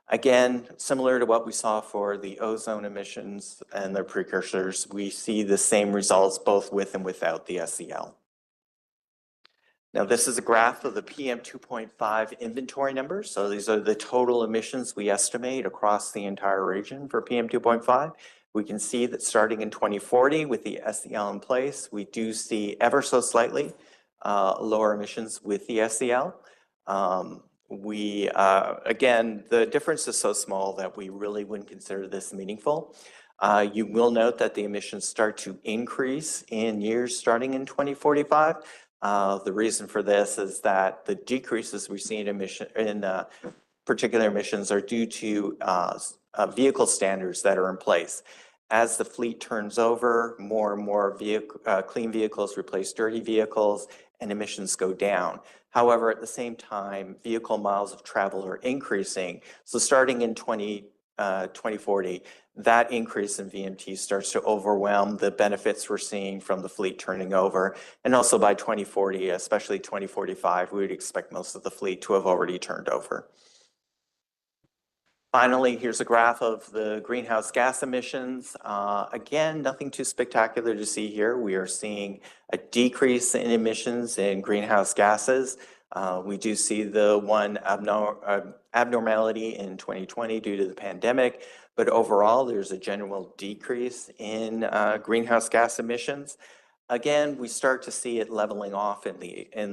Speaker 9: Again, similar to what we saw for the ozone emissions and their precursors, we see the same results both with and without the SEL. Now, this is a graph of the PM 2.5 inventory numbers. So these are the total emissions we estimate across the entire region for PM 2.5. We can see that starting in 2040 with the SEL in place, we do see ever so slightly lower emissions with the SEL. Again, the difference is so small that we really wouldn't consider this meaningful. You will note that the emissions start to increase in years starting in 2045. The reason for this is that the decreases we see in particular emissions are due to vehicle standards that are in place. As the fleet turns over, more and more clean vehicles replace dirty vehicles and emissions go down. However, at the same time, vehicle miles of travel are increasing. So starting in 2040, that increase in VMT starts to overwhelm the benefits we're seeing from the fleet turning over. And also by 2040, especially 2045, we would expect most of the fleet to have already turned over. Finally, here's a graph of the greenhouse gas emissions. Again, nothing too spectacular to see here. We are seeing a decrease in emissions in greenhouse gases. We do see the one abnormality in 2020 due to the pandemic, but overall, there's a general decrease in greenhouse gas emissions. Again, we start to see it leveling off in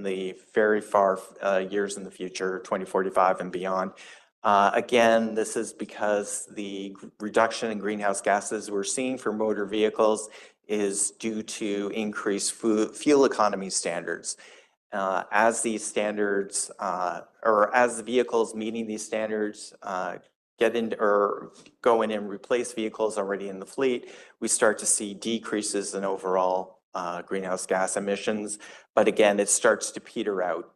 Speaker 9: the very far years in the future, 2045 and beyond. Again, this is because the reduction in greenhouse gases we're seeing for motor vehicles is due to increased fuel economy standards. As these standards, or as the vehicles meeting these standards get into or go in and replace vehicles already in the fleet, we start to see decreases in overall greenhouse gas emissions. But again, it starts to peter out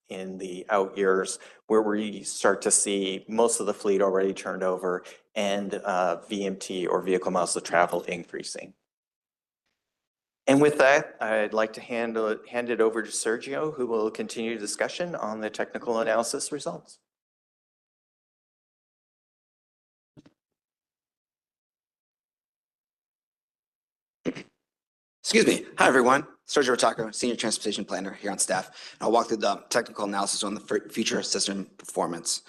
Speaker 9: in the out years where we start to see most of the fleet already turned over and VMT or vehicle miles of travel increasing. And with that, I'd like to hand it over to Sergio, who will continue discussion on the technical analysis results.
Speaker 11: Excuse me. Hi, everyone. Sergio Rotaco, Senior Transportation Planner here on staff. I'll walk through the technical analysis on the future system performance.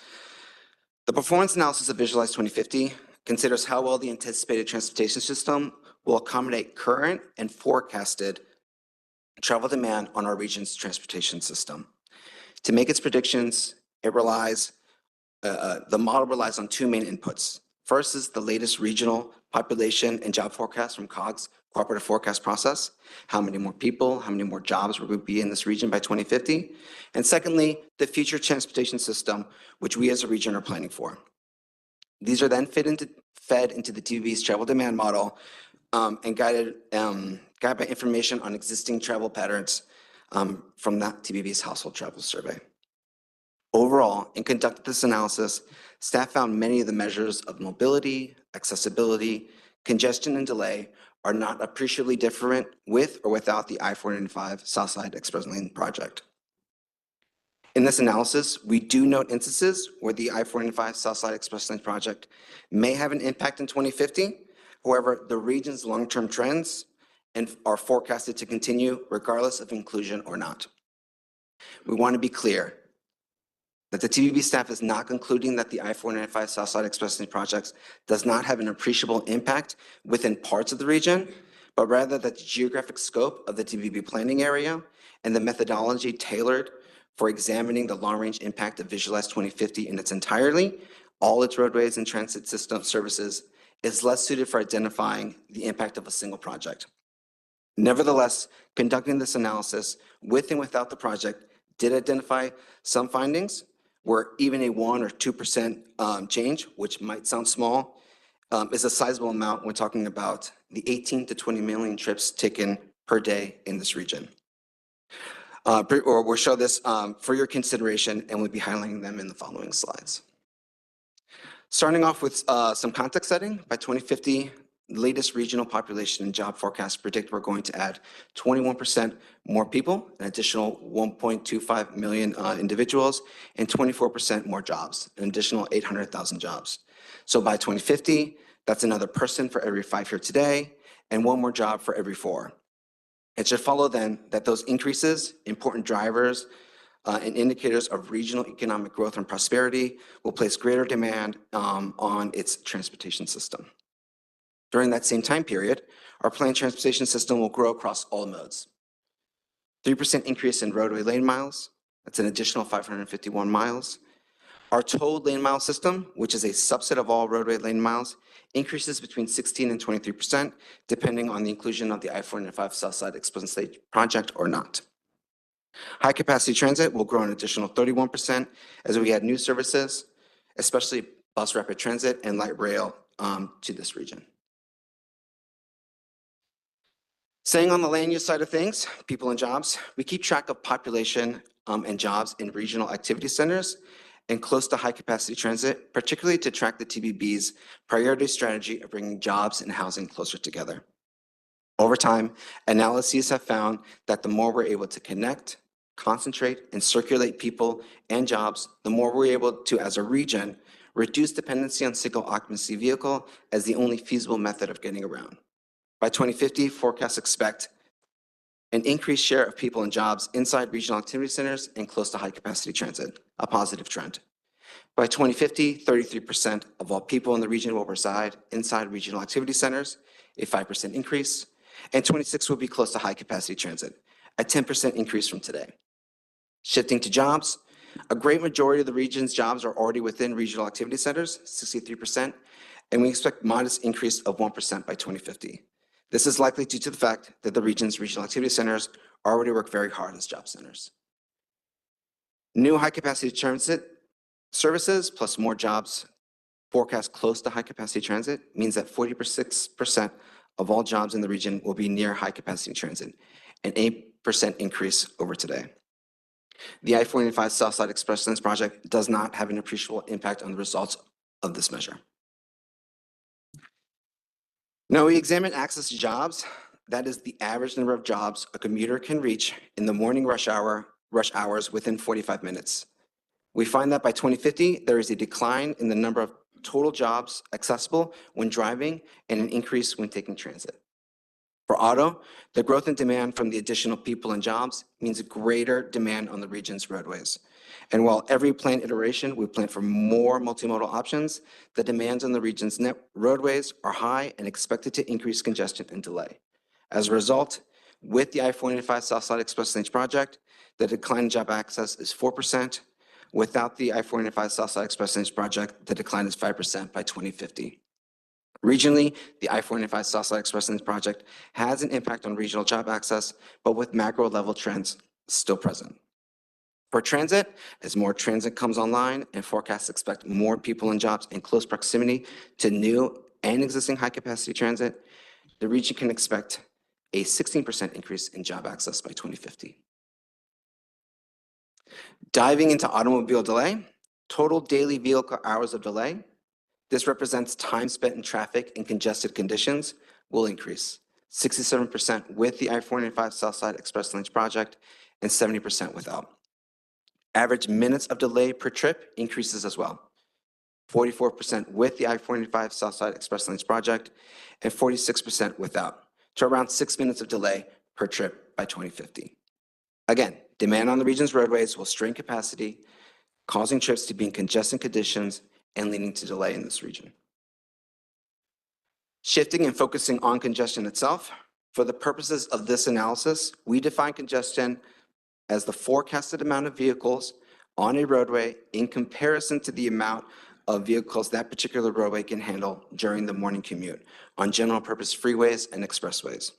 Speaker 11: The performance analysis of Visualize 2050 considers how well the anticipated transportation system will accommodate current and forecasted travel demand on our region's transportation system. To make its predictions, the model relies on two main inputs. First is the latest regional population and job forecast from COG's Cooperative Forecast process. How many more people, how many more jobs will be in this region by 2050? And secondly, the future transportation system, which we as a region are planning for. These are then fed into the TPB's travel demand model and guided by information on existing travel patterns from that TPB's household travel survey. Overall, in conducting this analysis, staff found many of the measures of mobility, accessibility, congestion, and delay are not appreciably different with or without the I-495 Southside Express Lane project. In this analysis, we do note instances where the I-495 Southside Express Lane project may have an impact in 2050. However, the region's long-term trends are forecasted to continue regardless of inclusion or not. We want to be clear that the TPB staff is not concluding that the I-495 Southside Express Lane project does not have an appreciable impact within parts of the region, but rather that the geographic scope of the TPB planning area and the methodology tailored for examining the long-range impact of Visualize 2050 in its entirety, all its roadways and transit system services, is less suited for identifying the impact of a single project. Nevertheless, conducting this analysis with and without the project did identify some findings where even a 1 or 2% change, which might sound small, is a sizable amount when talking about the 18 to 20 million trips taken per day in this region. We'll show this for your consideration, and we'll be highlighting them in the following slides. Starting off with some context setting, by 2050, the latest regional population and job forecasts predict we're going to add 21% more people, an additional 1.25 million individuals, and 24% more jobs, an additional 800,000 jobs. So by 2050, that's another person for every 5 here today, and 1 more job for every 4. It should follow then that those increases, important drivers, and indicators of regional economic growth and prosperity will place greater demand on its transportation system. During that same time period, our planned transportation system will grow across all modes. 3% increase in roadway lane miles. That's an additional 551 miles. Our towed lane mile system, which is a subset of all roadway lane miles, increases between 16 and 23%, depending on the inclusion of the I-495 Southside Express Lane project or not. High-capacity transit will grow an additional 31% as we add new services, especially bus rapid transit and light rail to this region. Staying on the land use side of things, people and jobs, we keep track of population and jobs in regional activity centers and close to high-capacity transit, particularly to track the TPB's priority strategy of bringing jobs and housing closer together. Over time, analyses have found that the more we're able to connect, concentrate, and circulate people and jobs, the more we're able to, as a region, reduce dependency on single occupancy vehicle as the only feasible method of getting around. By 2050, forecasts expect an increased share of people and jobs inside regional activity centers and close to high-capacity transit, a positive trend. By 2050, 33% of all people in the region will reside inside regional activity centers, a 5% increase, and 26 will be close to high-capacity transit, a 10% increase from today. Shifting to jobs, a great majority of the region's jobs are already within regional activity centers, 63%, and we expect modest increase of 1% by 2050. This is likely due to the fact that the region's regional activity centers already work very hard as job centers. New high-capacity transit services plus more jobs forecast close to high-capacity transit means that 46% of all jobs in the region will be near high-capacity transit, an 8% increase over today. The I-485 Southside Express Lanes project does not have an appreciable impact on the results of this measure. Now we examine access to jobs. That is the average number of jobs a commuter can reach in the morning rush hours within 45 minutes. We find that by 2050, there is a decline in the number of total jobs accessible when driving and an increase when taking transit. For auto, the growth in demand from the additional people and jobs means a greater demand on the region's roadways. And while every plan iteration, we plan for more multimodal options, the demands on the region's net roadways are high and expected to increase congestion and delay. As a result, with the I-485 Southside Express Lanes project, the decline in job access is 4%. Without the I-485 Southside Express Lanes project, the decline is 5% by 2050. Regionally, the I-485 Southside Express Lanes project has an impact on regional job access, but with macro level trends still present. For transit, as more transit comes online and forecasts expect more people and jobs in close proximity to new and existing high-capacity transit, the region can expect a 16% increase in job access by 2050. Diving into automobile delay, total daily vehicle hours of delay, this represents time spent in traffic in congested conditions, will increase 67% with the I-485 Southside Express Lanes project and 70% without. Average minutes of delay per trip increases as well, 44% with the I-485 Southside Express Lanes project and 46% without, to around 6 minutes of delay per trip by 2050. Again, demand on the region's roadways will strain capacity, causing trips to be in congested conditions and leading to delay in this region. Shifting and focusing on congestion itself, for the purposes of this analysis, we define congestion as the forecasted amount of vehicles on a roadway in comparison to the amount of vehicles that particular roadway can handle during the morning commute on general purpose freeways and expressways.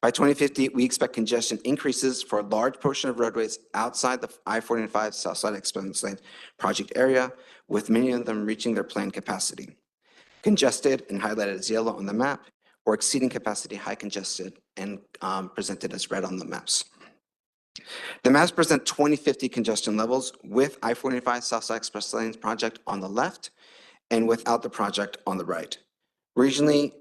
Speaker 11: By 2050, we expect congestion increases for a large portion of roadways outside the I-485 Southside Express Lanes project area, with many of them reaching their planned capacity. Congested and highlighted as yellow on the map, or exceeding capacity high congested and presented as red on the maps. The maps present 2050 congestion levels with I-485 Southside Express Lanes project on the left and without the project on the right. Regionally,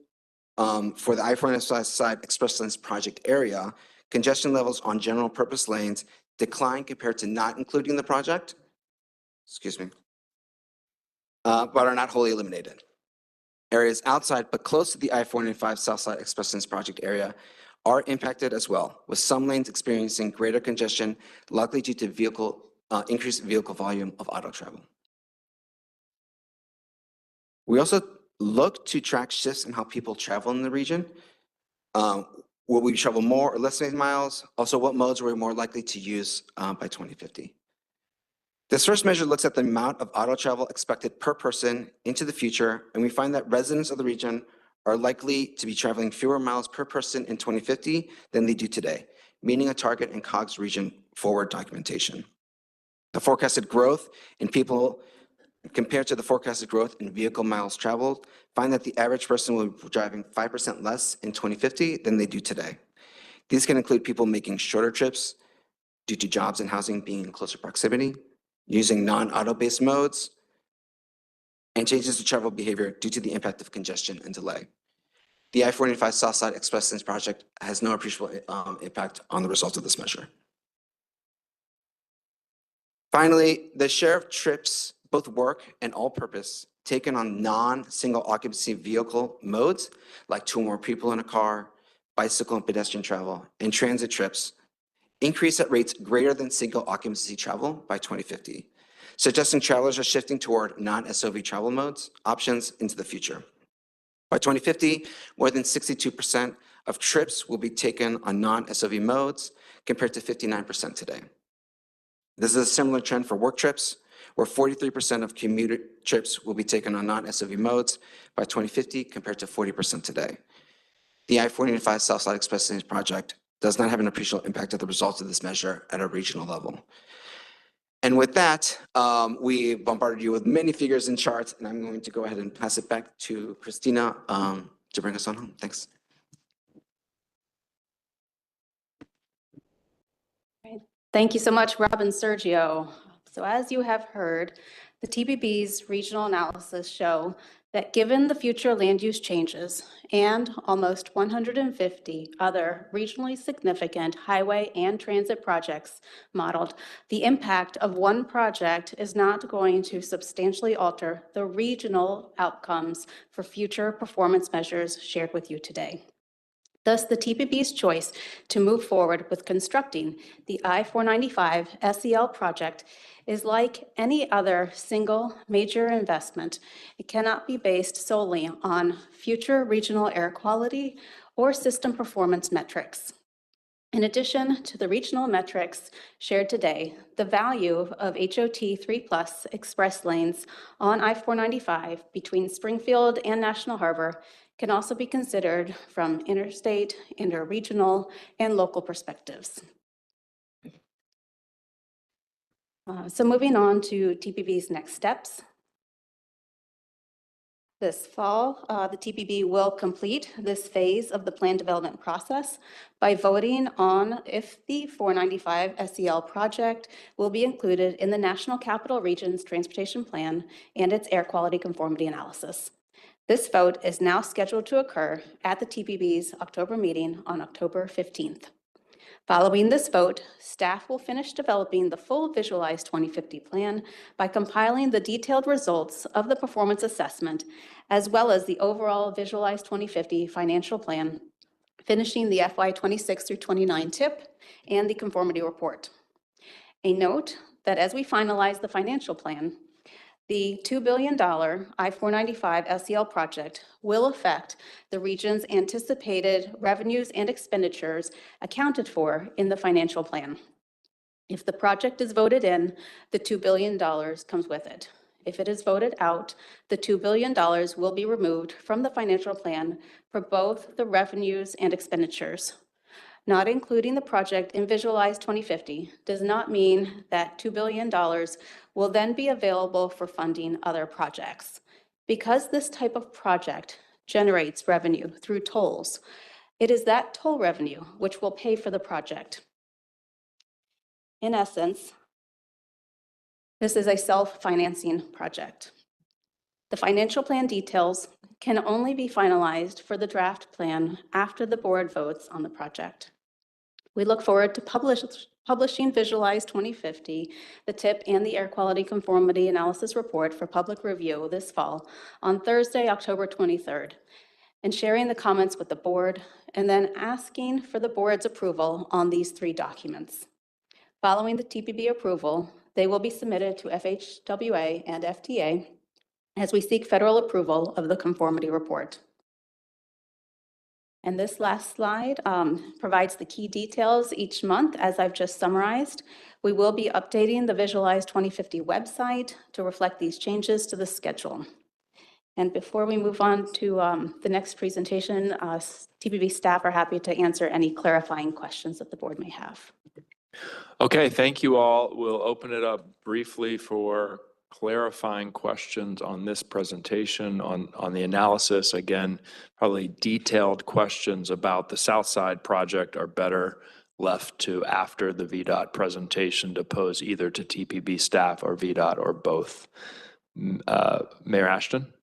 Speaker 11: for the I-485 Southside Express Lanes project area, congestion levels on general purpose lanes decline compared to not including the project, but are not wholly eliminated. Areas outside but close to the I-485 Southside Express Lanes project area are impacted as well, with some lanes experiencing greater congestion, likely due to increased vehicle volume of auto travel. We also look to track shifts in how people travel in the region. Will we travel more or less than miles? Also, what modes are we more likely to use by 2050? This first measure looks at the amount of auto travel expected per person into the future, and we find that residents of the region are likely to be traveling fewer miles per person in 2050 than they do today, meeting a target in COGS region forward documentation. The forecasted growth in people compared to the forecasted growth in vehicle miles traveled, find that the average person will be driving 5% less in 2050 than they do today. These can include people making shorter trips due to jobs and housing being in closer proximity, using non-auto-based modes, and changes to travel behavior due to the impact of congestion and delay. The I-485 Southside Express Lanes project has no appreciable impact on the results of this measure. Finally, the share of trips, both work and all-purpose, taken on non-single occupancy vehicle modes, like 2 or more people in a car, bicycle and pedestrian travel, and transit trips, increase at rates greater than single occupancy travel by 2050, suggesting travelers are shifting toward non-SOV travel modes options into the future. By 2050, more than 62% of trips will be taken on non-SOV modes compared to 59% today. This is a similar trend for work trips, where 43% of commuter trips will be taken on non-SOV modes by 2050 compared to 40% today. The I-485 Southside Express Lanes project does not have an appreciable impact of the results of this measure at a regional level. And with that, we bombarded you with many figures and charts, and I'm going to go ahead and pass it back to Christina to bring us on home. Thanks.
Speaker 8: Thank you so much, Rob and Sergio. So as you have heard, the TPB's regional analysis show that given the future land use changes and almost 150 other regionally significant highway and transit projects modeled, the impact of one project is not going to substantially alter the regional outcomes for future performance measures shared with you today. Thus, the TPB's choice to move forward with constructing the I-495 SEL project is like any other single major investment. It cannot be based solely on future regional air quality or system performance metrics. In addition to the regional metrics shared today, the value of HOT 3+ express lanes on I-495 between Springfield and National Harbor can also be considered from interstate, interregional, and local perspectives. So moving on to TPB's next steps. This fall, the TPB will complete this phase of the plan development process by voting on if the 495 SEL project will be included in the National Capital Region's Transportation Plan and its air quality conformity analysis. This vote is now scheduled to occur at the TPB's October meeting on October 15th. Following this vote, staff will finish developing the full Visualized 2050 plan by compiling the detailed results of the performance assessment, as well as the overall Visualized 2050 financial plan, finishing the FY 26 through 29 TIP and the conformity report. A note that as we finalize the financial plan, the $2 billion I-495 SEL project will affect the region's anticipated revenues and expenditures accounted for in the financial plan. If the project is voted in, the $2 billion comes with it. If it is voted out, the $2 billion will be removed from the financial plan for both the revenues and expenditures. Not including the project in Visualized 2050 does not mean that $2 billion will then be available for funding other projects. Because this type of project generates revenue through tolls, it is that toll revenue which will pay for the project. In essence, this is a self-financing project. The financial plan details can only be finalized for the draft plan after the board votes on the project. We look forward to publishing Visualized 2050, the TIP and the Air Quality Conformity Analysis Report for public review this fall on Thursday, October 23rd, and sharing the comments with the board, and then asking for the board's approval on these 3 documents. Following the TPB approval, they will be submitted to FHWA and FTA as we seek federal approval of the conformity report. And this last slide provides the key details each month, as I've just summarized. We will be updating the Visualize 2050 website to reflect these changes to the schedule. And before we move on to the next presentation, TPB staff are happy to answer any clarifying questions that the board may have.
Speaker 1: Okay, thank you all. We'll open it up briefly for clarifying questions on this presentation, on the analysis. Again, probably detailed questions about the Southside project are better left to after the VDOT presentation to pose either to TPB staff or VDOT or both. Mayor Ashton?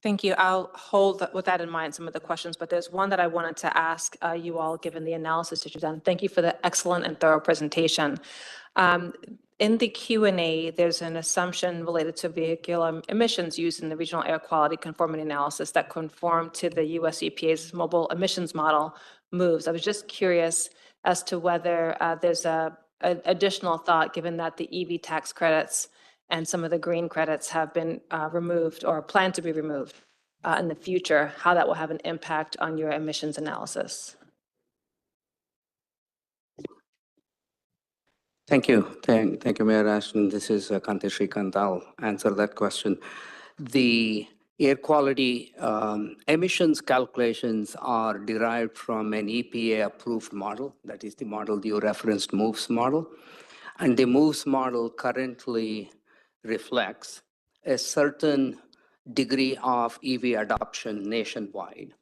Speaker 12: Thank you. I'll hold with that in mind some of the questions, but there's one that I wanted to ask you all, given the analysis that you've done. Thank you for the excellent and thorough presentation. In the Q&A, there's an assumption related to vehicular emissions used in the regional air quality conformity analysis that conform to the US EPA's mobile emissions model moves. I was just curious as to whether there's a additional thought, given that the EV tax credits and some of the green credits have been removed or planned to be removed in the future, how that will have an impact on your emissions analysis.
Speaker 6: Thank you. Thank you, Mayor Ashton. This is Kanti Shrikant. I'll answer that question. The air quality emissions calculations are derived from an EPA-approved model. That is the model you referenced, MOVES model. And the MOVES model currently reflects a certain degree of EV adoption nationwide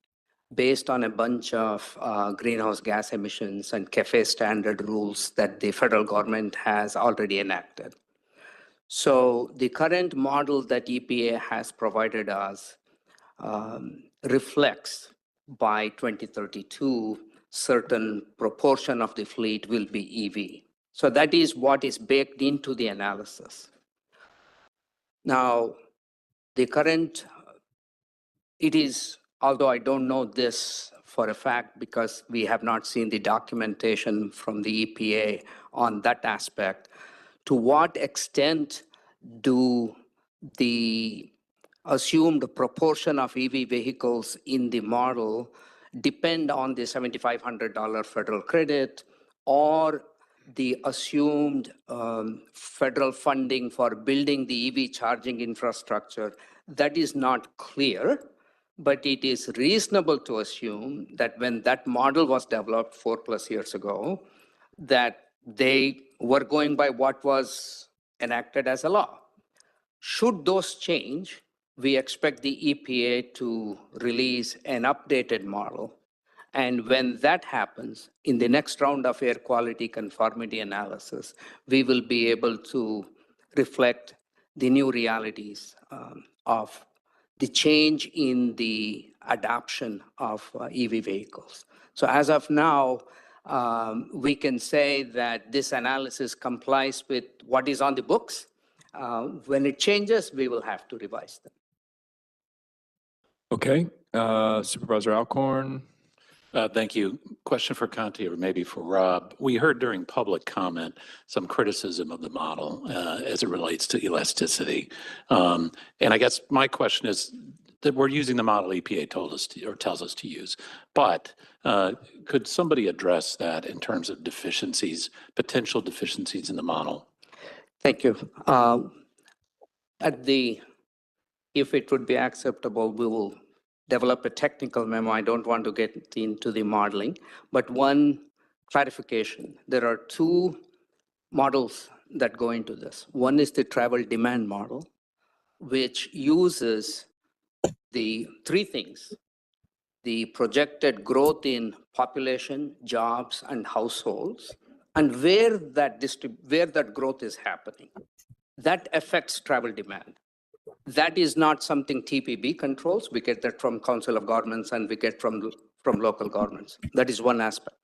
Speaker 6: based on a bunch of greenhouse gas emissions and CAFE standard rules that the federal government has already enacted. So the current model that EPA has provided us reflects by 2032, certain proportion of the fleet will be EV. So that is what is baked into the analysis. Now, the current, it is, although I don't know this for a fact because we have not seen the documentation from the EPA on that aspect, to what extent do the assumed proportion of EV vehicles in the model depend on the $7,500 federal credit or the assumed federal funding for building the EV charging infrastructure? That is not clear, but it is reasonable to assume that when that model was developed 4+ years ago, that they were going by what was enacted as a law. Should those change, we expect the EPA to release an updated model. And when that happens, in the next round of air quality conformity analysis, we will be able to reflect the new realities of the change in the adoption of EV vehicles. So as of now, we can say that this analysis complies with what is on the books. When it changes, we will have to revise them.
Speaker 1: Okay, Supervisor Alcorn.
Speaker 13: Thank you. Question for Conti or maybe for Rob. We heard during public comment some criticism of the model as it relates to elasticity. And I guess my question is that we're using the model EPA told us to, or tells us to use, but could somebody address that in terms of deficiencies, potential deficiencies in the model?
Speaker 6: Thank you. If it would be acceptable, we will develop a technical memo. I don't want to get into the modeling, but one clarification. There are two models that go into this. One is the travel demand model, which uses the three things: the projected growth in population, jobs, and households, and where that growth is happening. That affects travel demand. That is not something TPB controls. We get that from Council of Governments and we get from local governments. That is one aspect.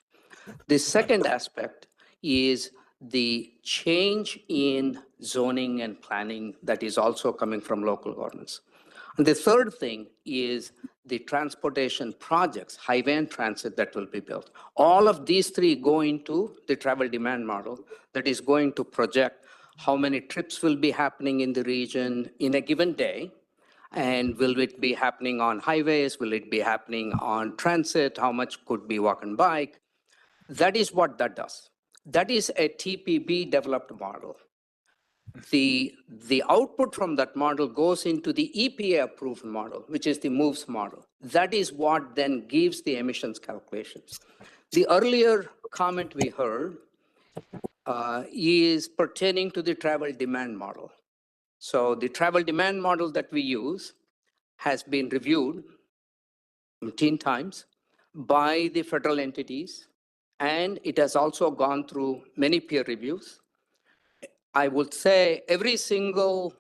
Speaker 6: The second aspect is the change in zoning and planning that is also coming from local governments. And the third thing is the transportation projects, highway and transit that will be built. All of these three go into the travel demand model that is going to project how many trips will be happening in the region in a given day, And will it be happening on highways? Will it be happening on transit? How much could be walk and bike? That is what that does. That is a TPB developed model. The output from that model goes into the EPA approved model, which is the MOVES model. That is what then gives the emissions calculations. The earlier comment we heard is pertaining to the travel demand model. So the travel demand model that we use has been reviewed 10 times by the federal entities, and it has also gone through many peer reviews. I would say every single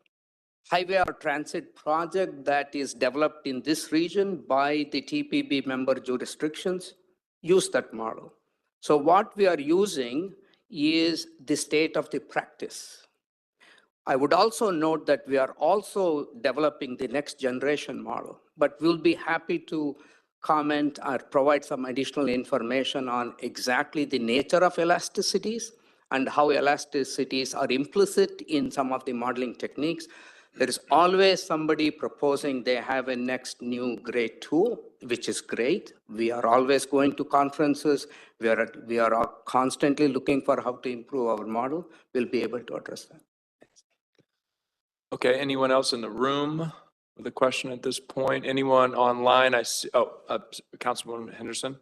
Speaker 6: highway or transit project that is developed in this region by the TPB member jurisdictions use that model. So what we are using is the state of the practice. I would also note that we are also developing the next generation model, but we'll be happy to comment or provide some additional information on exactly the nature of elasticities and how elasticities are implicit in some of the modeling techniques. There is always somebody proposing they have a next new great tool, which is great. We are always going to conferences. We are constantly looking for how to improve our model. We'll be able to address that.
Speaker 1: Okay, anyone else in the room with a question at this point? Anyone online? I see, Councilwoman Henderson.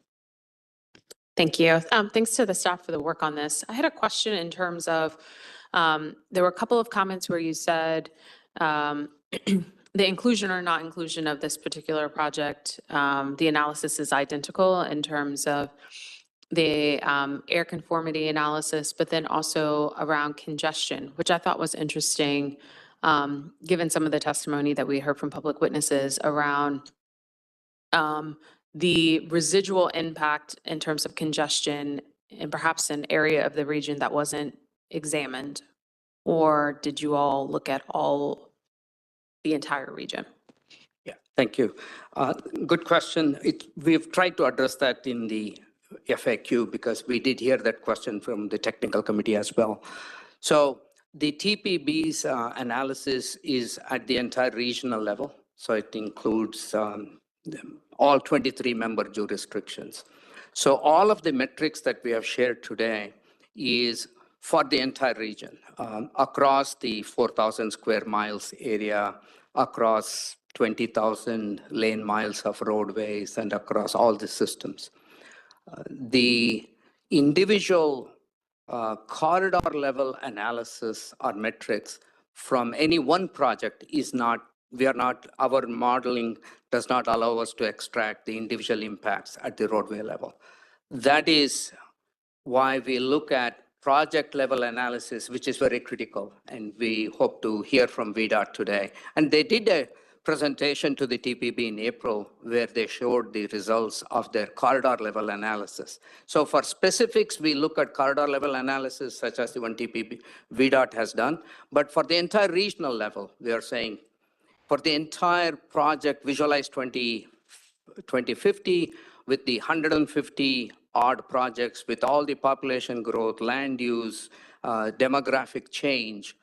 Speaker 12: Thank you. Thanks to the staff for the work on this. I had a question in terms of, there were a couple of comments where you said the inclusion or not inclusion of this particular project, the analysis is identical in terms of the air conformity analysis, but then also around congestion, which I thought was interesting, given some of the testimony that we heard from public witnesses around the residual impact in terms of congestion and perhaps an area of the region that wasn't examined. Or did you all look at the entire region?
Speaker 6: Yeah, thank you. Good question. We've tried to address that in the FAQ because we did hear that question from the technical committee as well. So the TPB's analysis is at the entire regional level. So it includes all 23 member jurisdictions. So all of the metrics that we have shared today is for the entire region, across the 4,000 square miles area, across 20,000 lane miles of roadways, and across all the systems. The individual corridor level analysis or metrics from any one project is not, our modeling does not allow us to extract the individual impacts at the roadway level. That is why we look at project level analysis, which is very critical, and we hope to hear from VDOT today. And they did a presentation to the TPB in April where they showed the results of their corridor level analysis. So for specifics, we look at corridor level analysis, such as the one TPB VDOT has done. But for the entire regional level, we are saying for the entire project, Visualize 2050, with the 150 odd projects, with all the population growth, land use, demographic change,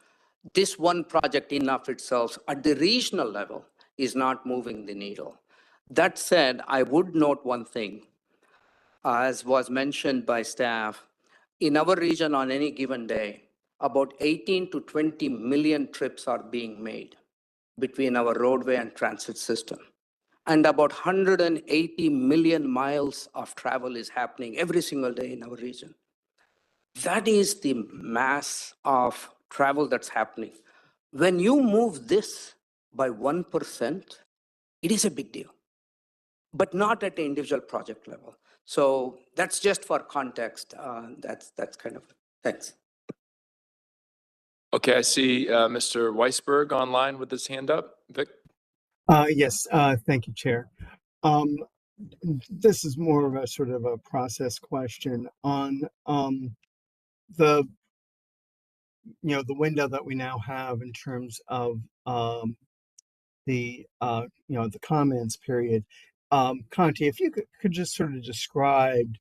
Speaker 6: this one project in of itself at the regional level is not moving the needle. That said, I would note one thing, as was mentioned by staff, in our region on any given day, about 18 to 20 million trips are being made between our roadway and transit system. And about 180 million miles of travel is happening every single day in our region. That is the mass of travel that's happening. When you move this by 1%, it is a big deal, but not at the individual project level. So that's just for context. That's kind of, thanks.
Speaker 1: Okay, I see Mr. Weisberg online with his hand up. Vic?
Speaker 4: Yes, thank you, Chair. This is more of a sort of a process question on the window that we now have in terms of the comments period. Conti, if you could just sort of describe,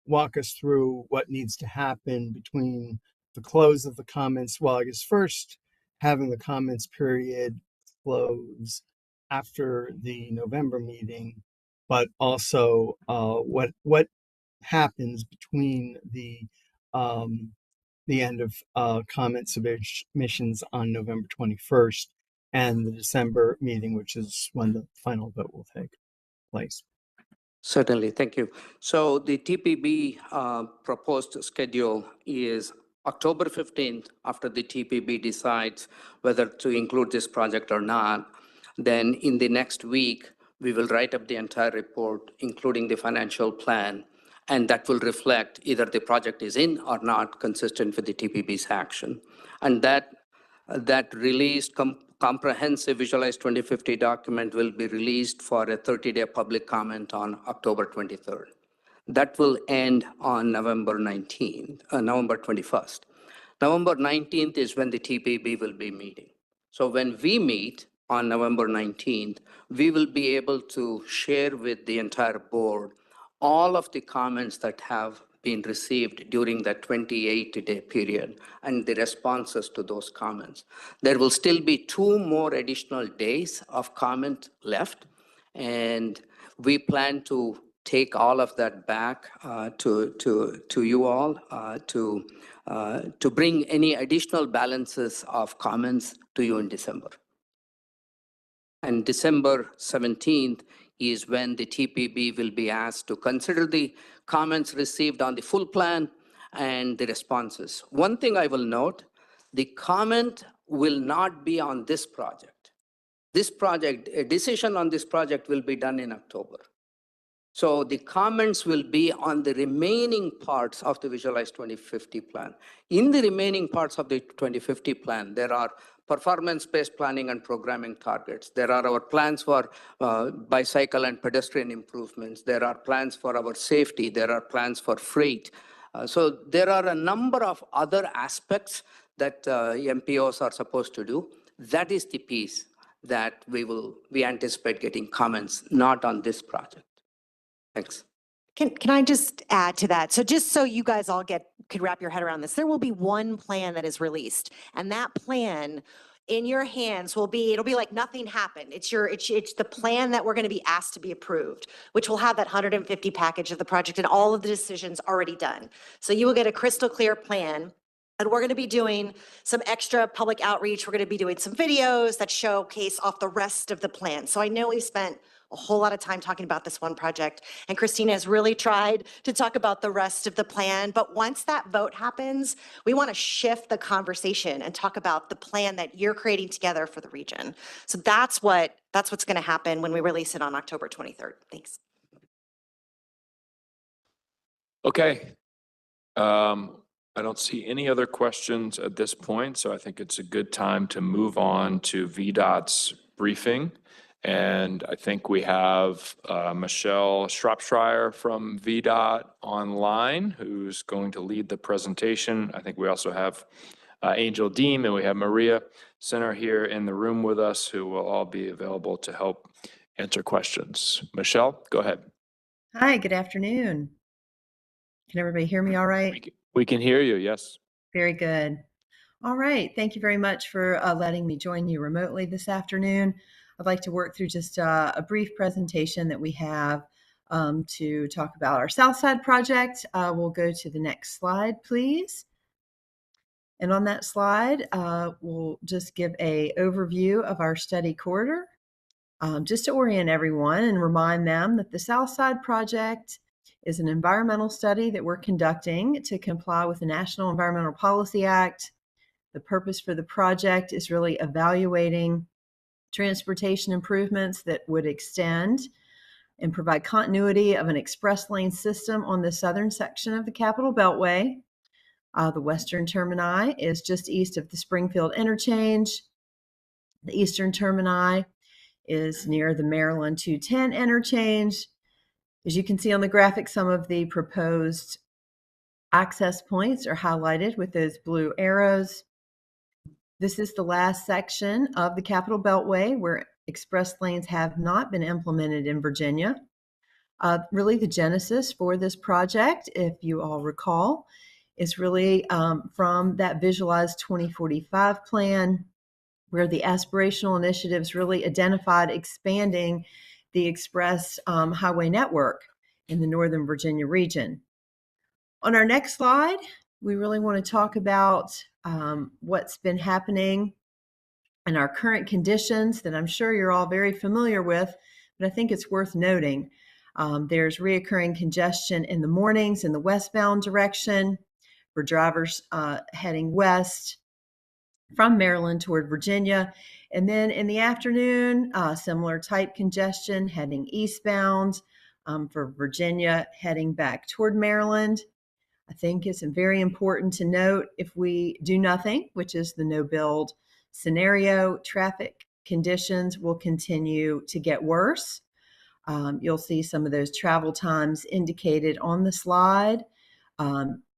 Speaker 4: walk us through what needs to happen between the close of the comments. Well, I guess first having the comments period disclose after the November meeting, but also what happens between the end of comment submissions on November 21st and the December meeting, which is when the final vote will take place.
Speaker 6: Certainly, thank you. So the TPB proposed schedule is October 15th, after the TPB decides whether to include this project or not. Then in the next week, we will write up the entire report, including the financial plan, and that will reflect either the project is in or not consistent with the TPB's action. And that released comprehensive Visualize 2050 document will be released for a 30-day public comment on October 23rd. That will end on November 21st. November 19th is when the TPB will be meeting. So when we meet on November 19th, we will be able to share with the entire board all of the comments that have been received during that 28-day period and the responses to those comments. There will still be 2 more additional days of comment left, and we plan to take all of that back to you all to bring any additional balances of comments to you in December. And December 17th is when the TPB will be asked to consider the comments received on the full plan and the responses. One thing I will note, the comment will not be on this project. This project, a decision on this project will be done in October. So the comments will be on the remaining parts of the Visualize 2050 plan. In the remaining parts of the 2050 plan, there are performance-based planning and programming targets. There are our plans for bicycle and pedestrian improvements. There are plans for our safety. There are plans for freight. So there are a number of other aspects that MPOs are supposed to do. That is the piece that we anticipate getting comments, not on this project. Thanks.
Speaker 2: Can I just add to that? So just so you guys all could wrap your head around this, there will be one plan that is released, and that plan in your hands it'll be like nothing happened. It's the plan that we're going to be asked to be approved, which will have that 150 package of the project and all of the decisions already done. So you will get a crystal clear plan. And we're going to be doing some extra public outreach. We're going to be doing some videos that showcase off the rest of the plan. So I know we've spent a whole lot of time talking about this one project, and Christina has really tried to talk about the rest of the plan. But once that vote happens, we want to shift the conversation and talk about the plan that you're creating together for the region. So that's what's going to happen when we release it on October 23rd. Thanks.
Speaker 1: Okay. I don't see any other questions at this point, so I think it's a good time to move on to VDOT's briefing. And I think we have Michelle Shropshire from VDOT online, who's going to lead the presentation. I think we also have Angel Deem, and we have Maria Center here in the room with us, who will all be available to help answer questions. Michelle, go ahead.
Speaker 14: Hi, good afternoon. Can everybody hear me all right?
Speaker 1: We can hear you, yes.
Speaker 14: Very good. All right, thank you very much for letting me join you remotely this afternoon. I'd like to work through just a brief presentation that we have to talk about our Southside project. We'll go to the next slide, please. And on that slide, we'll just give an overview of our study corridor, just to orient everyone and remind them that the Southside project is an environmental study that we're conducting to comply with the National Environmental Policy Act. The purpose for the project is really evaluating transportation improvements that would extend and provide continuity of an express lane system on the southern section of the Capitol Beltway. The western termini is just east of the Springfield interchange. The eastern termini is near the Maryland 210 interchange. As you can see on the graphic, some of the proposed access points are highlighted with those blue arrows. This is the last section of the Capitol Beltway where express lanes have not been implemented in Virginia. Really the genesis for this project, if you all recall, is really from that Visualize 2045 plan where the aspirational initiatives really identified expanding the express highway network in the Northern Virginia region. On our next slide, we really want to talk about what's been happening and our current conditions that I'm sure you're all very familiar with, but I think it's worth noting. There's reoccurring congestion in the mornings in the westbound direction for drivers heading west from Maryland toward Virginia. And then in the afternoon, similar type congestion heading eastbound for Virginia heading back toward Maryland. I think it's very important to note if we do nothing, which is the no build scenario, traffic conditions will continue to get worse. You'll see some of those travel times indicated on the slide,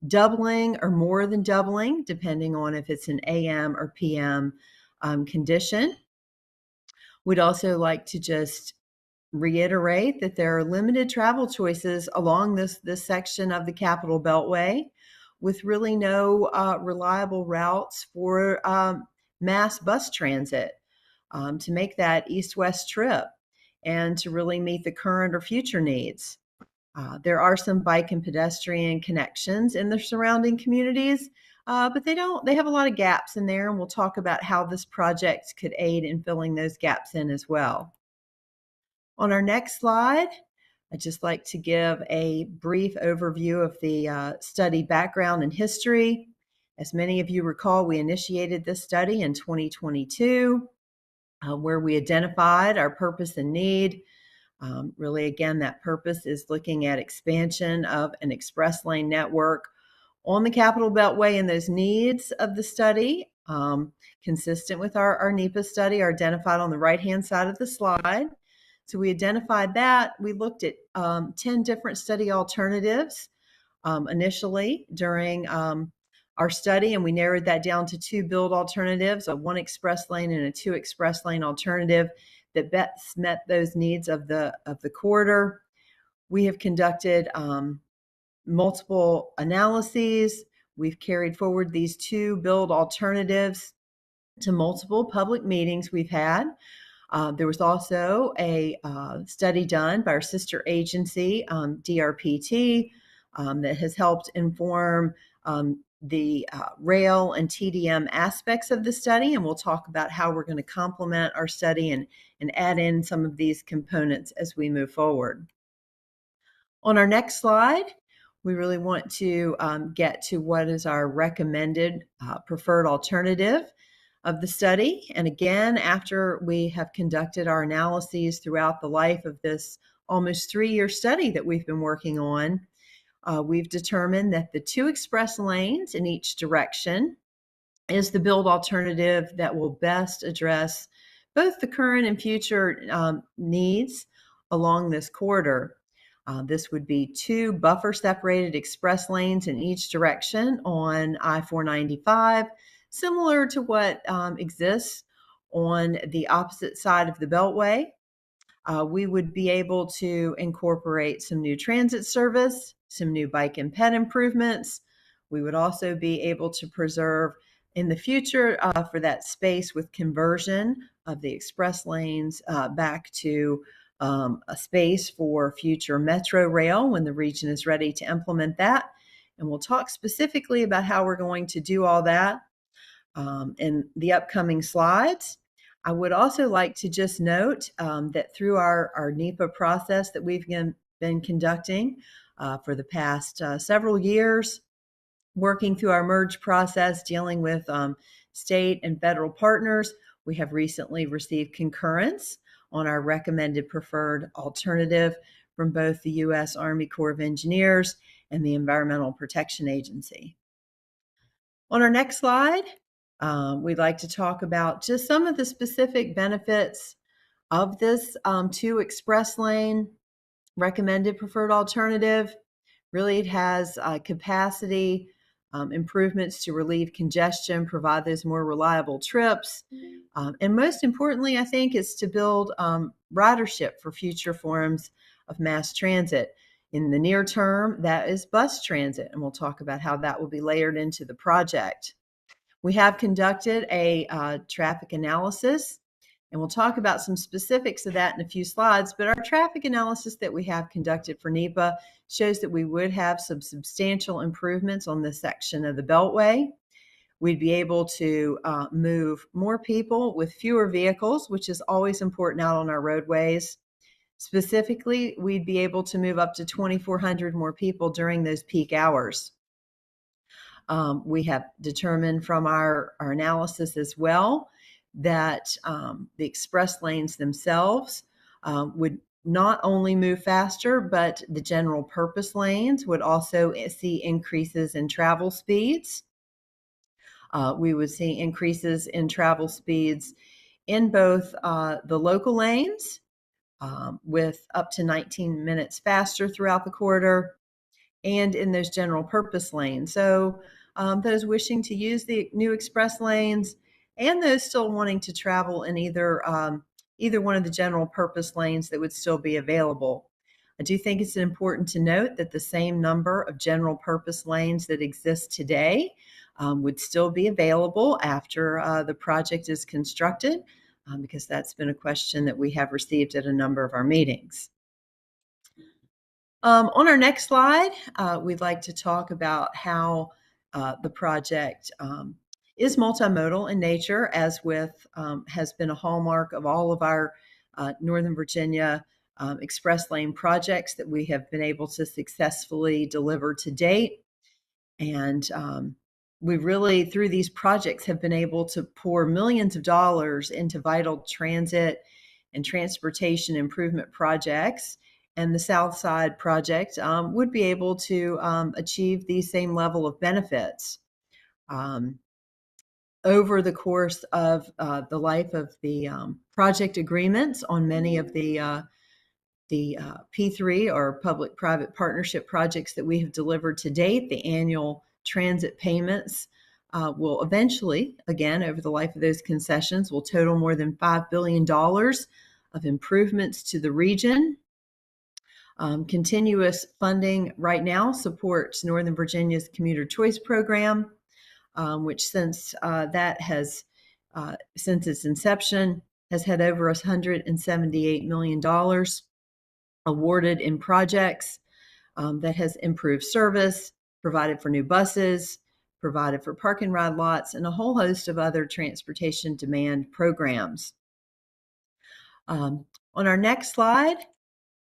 Speaker 14: doubling or more than doubling, depending on if it's an AM or PM condition. We'd also like to just reiterate that there are limited travel choices along this section of the Capital Beltway, with really no reliable routes for mass bus transit to make that east-west trip and to really meet the current or future needs. There are some bike and pedestrian connections in the surrounding communities, but they have a lot of gaps in there, and we'll talk about how this project could aid in filling those gaps in as well. On our next slide, I'd just like to give a brief overview of the study background and history. As many of you recall, we initiated this study in 2022, where we identified our purpose and need. Really, again, that purpose is looking at expansion of an express lane network on the Capital Beltway, and those needs of the study, consistent with our NEPA study, are identified on the right-hand side of the slide. So we identified that. We looked at 10 different study alternatives initially during our study, and we narrowed that down to 2 build alternatives, a 1 express lane and a 2 express lane alternative that best met those needs of the corridor. We have conducted multiple analyses. We've carried forward these 2 build alternatives to multiple public meetings we've had. There was also a study done by our sister agency, DRPT, that has helped inform the rail and TDM aspects of the study, and we'll talk about how we're going to complement our study and add in some of these components as we move forward. On our next slide, we really want to get to what is our recommended preferred alternative of the study. And again, after we have conducted our analyses throughout the life of this almost 3-year study that we've been working on, we've determined that the 2 express lanes in each direction is the build alternative that will best address both the current and future needs along this corridor. This would be 2 buffer separated express lanes in each direction on I-495, similar to what exists on the opposite side of the Beltway. We would be able to incorporate some new transit service, some new bike and ped improvements. We would also be able to preserve in the future for that space with conversion of the express lanes back to a space for future metro rail when the region is ready to implement that. And we'll talk specifically about how we're going to do all that in the upcoming slides. I would also like to just note that through our NEPA process that we've been conducting for the past several years, working through our merge process, dealing with state and federal partners, we have recently received concurrence on our recommended preferred alternative from both the U.S. Army Corps of Engineers and the Environmental Protection Agency. On our next slide, we'd like to talk about just some of the specific benefits of this 2 express lane recommended preferred alternative. Really, it has capacity improvements to relieve congestion, provide those more reliable trips. And most importantly, I think, is to build ridership for future forms of mass transit. In the near term, that is bus transit, and we'll talk about how that will be layered into the project. We have conducted a traffic analysis, and we'll talk about some specifics of that in a few slides, but our traffic analysis that we have conducted for NEPA shows that we would have some substantial improvements on this section of the Beltway. We'd be able to move more people with fewer vehicles, which is always important out on our roadways. Specifically, we'd be able to move up to 2,400 more people during those peak hours. We have determined from our analysis as well that the express lanes themselves would not only move faster, but the general purpose lanes would also see increases in travel speeds. We would see increases in travel speeds in both the local lanes with up to 19 minutes faster throughout the corridor and in those general purpose lanes. So those wishing to use the new express lanes and those still wanting to travel in either one of the general purpose lanes that would still be available. I do think it's important to note that the same number of general purpose lanes that exist today would still be available after the project is constructed, because that's been a question that we have received at a number of our meetings. On our next slide, we'd like to talk about how the project is multimodal in nature, as has been a hallmark of all of our Northern Virginia express lane projects that we have been able to successfully deliver to date. And we really, through these projects, have been able to pour millions of dollars into vital transit and transportation improvement projects. And the South Side project would be able to achieve the same level of benefits. Over the course of the life of the project agreements on many of the P3 or public-private partnership projects that we have delivered to date, the annual transit payments will eventually, again, over the life of those concessions, will total more than $5 billion of improvements to the region. Continuous funding right now supports Northern Virginia's Commuter Choice Program, which since its inception has had over $178 million awarded in projects that has improved service, provided for new buses, provided for park and ride lots, and a whole host of other transportation demand programs. On our next slide,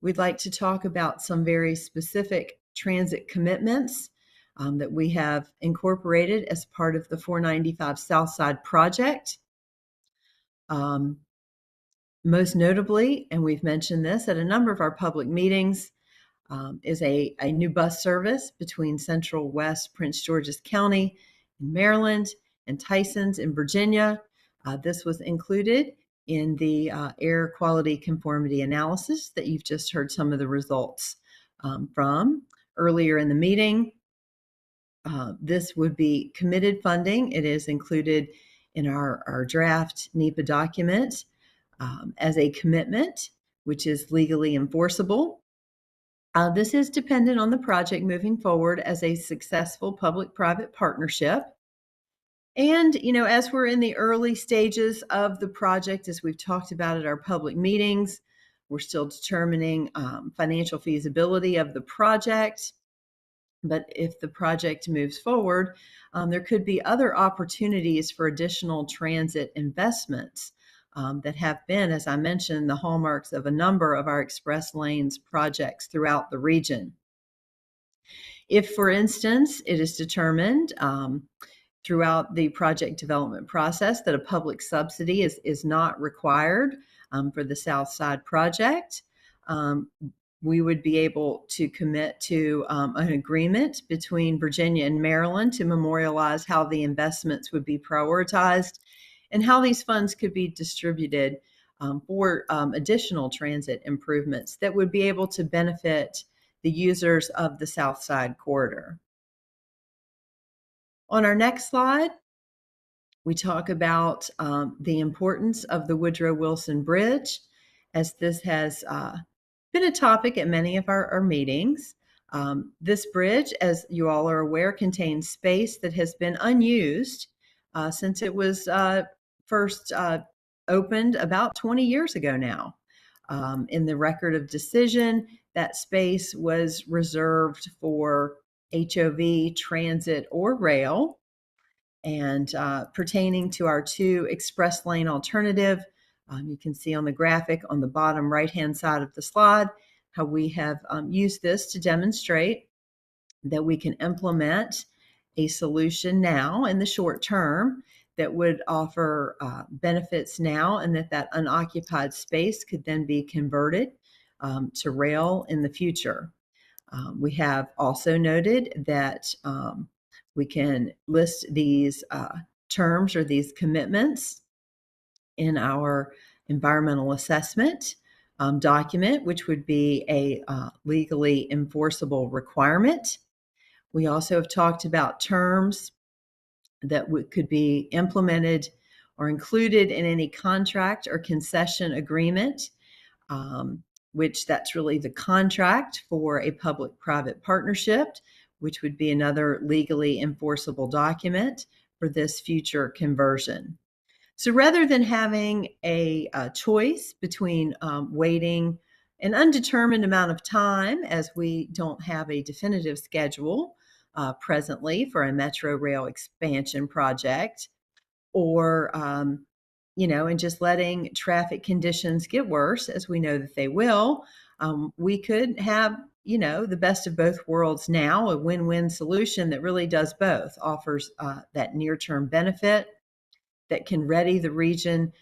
Speaker 14: we'd like to talk about some very specific transit commitments that we have incorporated as part of the 495 Southside project. Most notably, and we've mentioned this at a number of our public meetings, is a new bus service between Central West Prince George's County in Maryland and Tyson's in Virginia. This was included in the air quality conformity analysis that you've just heard some of the results from earlier in the meeting. This would be committed funding. It is included in our draft NEPA document as a commitment, which is legally enforceable. This is dependent on the project moving forward as a successful public-private partnership. And, as we're in the early stages of the project, as we've talked about at our public meetings, we're still determining financial feasibility of the project. But if the project moves forward, there could be other opportunities for additional transit investments that have been, as I mentioned, the hallmarks of a number of our express lanes projects throughout the region. If, for instance, it is determined throughout the project development process that a public subsidy is not required for the South Side project, we would be able to commit to an agreement between Virginia and Maryland to memorialize how the investments would be prioritized and how these funds could be distributed for additional transit improvements that would be able to benefit the users of the South Side corridor. On our next slide, we talk about the importance of the Woodrow Wilson Bridge, as this has been a topic at many of our meetings. This bridge, as you all are aware, contains space that has been unused since it was first opened about 20 years ago now. In the record of decision, that space was reserved for HOV, transit, or rail. And pertaining to our 2 express lane alternative, you can see on the graphic on the bottom right-hand side of the slide how we have used this to demonstrate that we can implement a solution now in the short term that would offer benefits now, and that unoccupied space could then be converted to rail in the future. We have also noted that we can list these terms or these commitments in our environmental assessment document, which would be a legally enforceable requirement. We also have talked about terms that could be implemented or included in any contract or concession agreement, which that's really the contract for a public-private partnership, which would be another legally enforceable document for this future conversion. So rather than having a choice between waiting an undetermined amount of time, as we don't have a definitive schedule presently for a metro rail expansion project, or and just letting traffic conditions get worse, as we know that they will, we could have the best of both worlds now, a win-win solution that really does both, offers that near-term benefit that can ready the region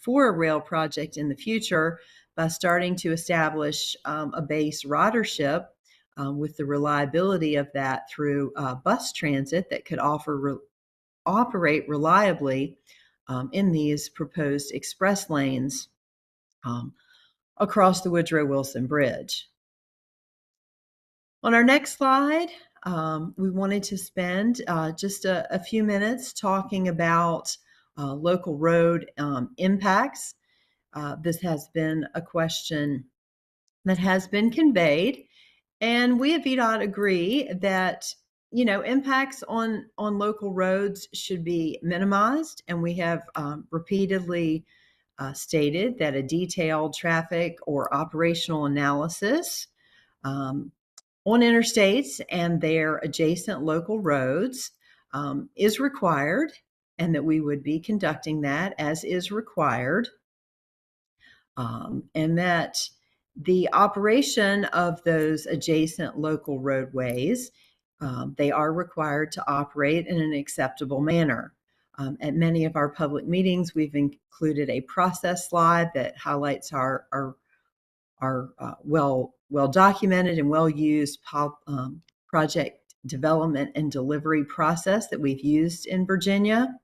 Speaker 14: for a rail project in the future by starting to establish a base ridership with the reliability of that through bus transit that could operate reliably in these proposed express lanes across the Woodrow Wilson Bridge. On our next slide, we wanted to spend just a few minutes talking about local road impacts. This has been a question that has been conveyed, and we at VDOT agree that impacts on local roads should be minimized, and we have repeatedly stated that a detailed traffic or operational analysis on interstates and their adjacent local roads is required, and that we would be conducting that as is required, and that the operation of those adjacent local roadways, they are required to operate in an acceptable manner. At many of our public meetings, we've included a process slide that highlights our well documented and well used project development and delivery process that we've used in Virginia.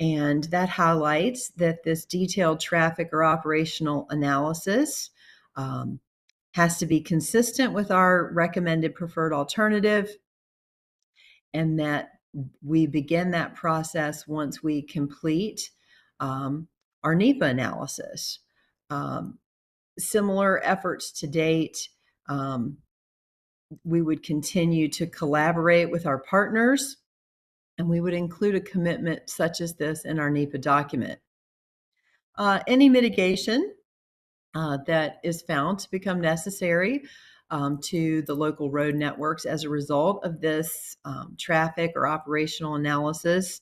Speaker 14: And that highlights that this detailed traffic or operational analysis has to be consistent with our recommended preferred alternative, and that we begin that process once we complete our NEPA analysis. Similar efforts to date, we would continue to collaborate with our partners, and we would include a commitment such as this in our NEPA document. Any mitigation that is found to become necessary to the local road networks as a result of this traffic or operational analysis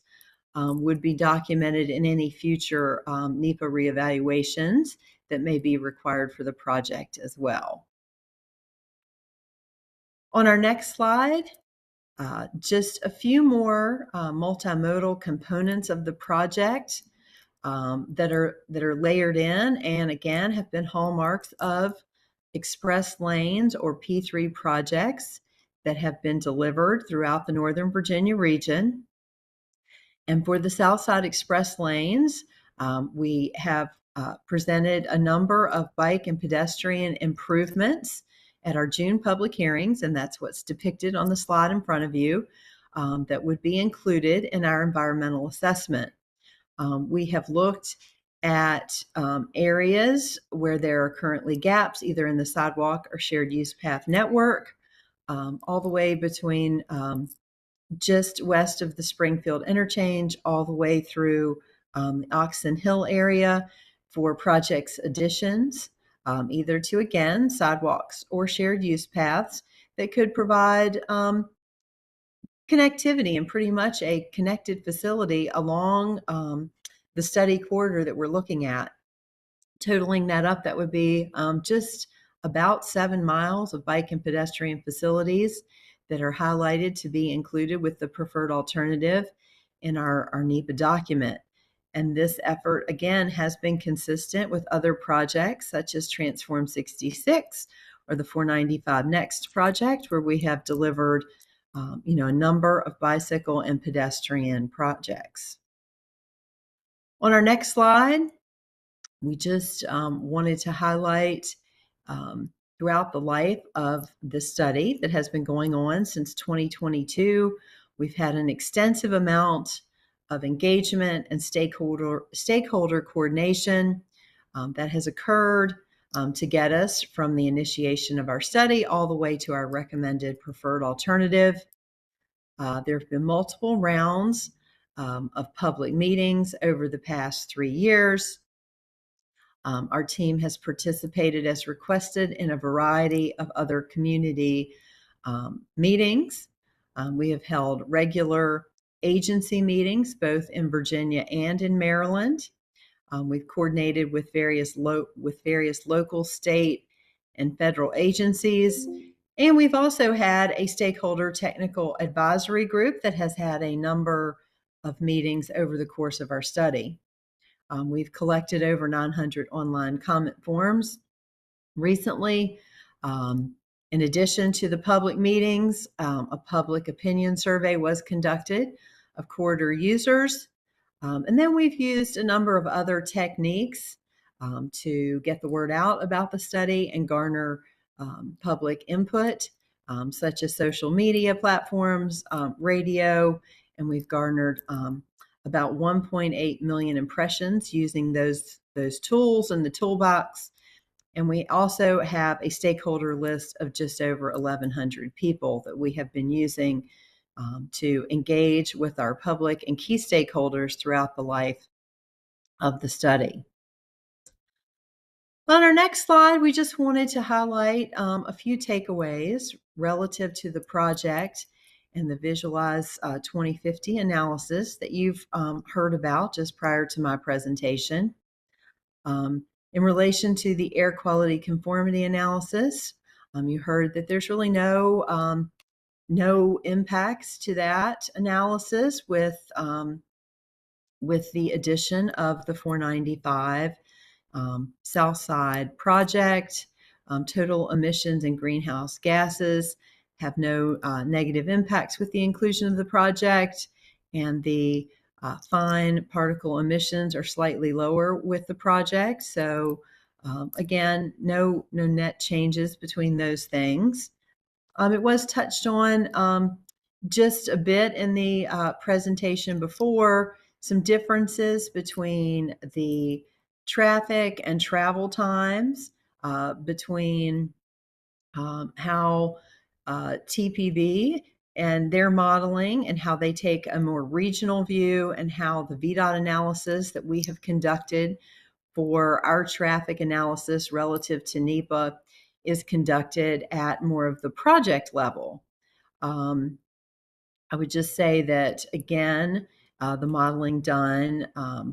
Speaker 14: would be documented in any future NEPA reevaluations that may be required for the project as well. On our next slide, just a few more multimodal components of the project that are layered in, and again have been hallmarks of express lanes or P3 projects that have been delivered throughout the Northern Virginia region. And for the Southside Express lanes, we have presented a number of bike and pedestrian improvements at our June public hearings, and that's what's depicted on the slide in front of you, that would be included in our environmental assessment. We have looked at areas where there are currently gaps, either in the sidewalk or shared use path network, all the way between just west of the Springfield interchange, all the way through the Oxon Hill area for projects additions, either to, again, sidewalks or shared use paths that could provide connectivity and pretty much a connected facility along the study corridor that we're looking at. Totaling that up, that would be just about 7 miles of bike and pedestrian facilities that are highlighted to be included with the preferred alternative in our NEPA document. And this effort, again, has been consistent with other projects such as Transform 66 or the 495 Next project, where we have delivered a number of bicycle and pedestrian projects. On our next slide, we just wanted to highlight throughout the life of the study that has been going on since 2022, we've had an extensive amount of engagement and stakeholder coordination that has occurred to get us from the initiation of our study all the way to our recommended preferred alternative. There have been multiple rounds of public meetings over the past 3 years. Our team has participated as requested in a variety of other community meetings. We have held regular agency meetings, both in Virginia and in Maryland. We've coordinated with various local, state, and federal agencies. And we've also had a stakeholder technical advisory group that has had a number of meetings over the course of our study. We've collected over 900 online comment forms recently. In addition to the public meetings, a public opinion survey was conducted of corridor users. And then we've used a number of other techniques to get the word out about the study and garner public input, such as social media platforms, radio, and we've garnered about 1.8 million impressions using those tools in the toolbox. And we also have a stakeholder list of just over 1,100 people that we have been using to engage with our public and key stakeholders throughout the life of the study. On our next slide, we just wanted to highlight a few takeaways relative to the project and the Visualize 2050 analysis that you've heard about just prior to my presentation. In relation to the air quality conformity analysis, you heard that there's really no impacts to that analysis with the addition of the 495 South Side project. Total emissions and greenhouse gases have no negative impacts with the inclusion of the project, and the fine particle emissions are slightly lower with the project. So again, no net changes between those things. It was touched on just a bit in the presentation before, some differences between the traffic and travel times between how TPB and their modeling and how they take a more regional view, and how the VDOT analysis that we have conducted for our traffic analysis relative to NEPA is conducted at more of the project level. I would just say that, again, the modeling done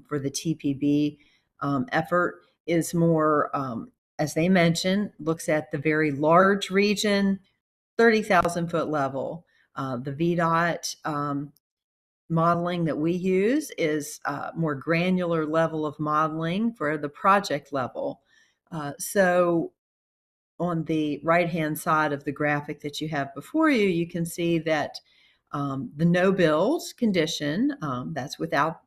Speaker 14: for the TPB effort is more, as they mentioned, looks at the very large region, 30,000 foot level. The VDOT modeling that we use is more granular level of modeling for the project level. So on the right-hand side of the graphic that you have before you, you can see that the no build condition, that's without,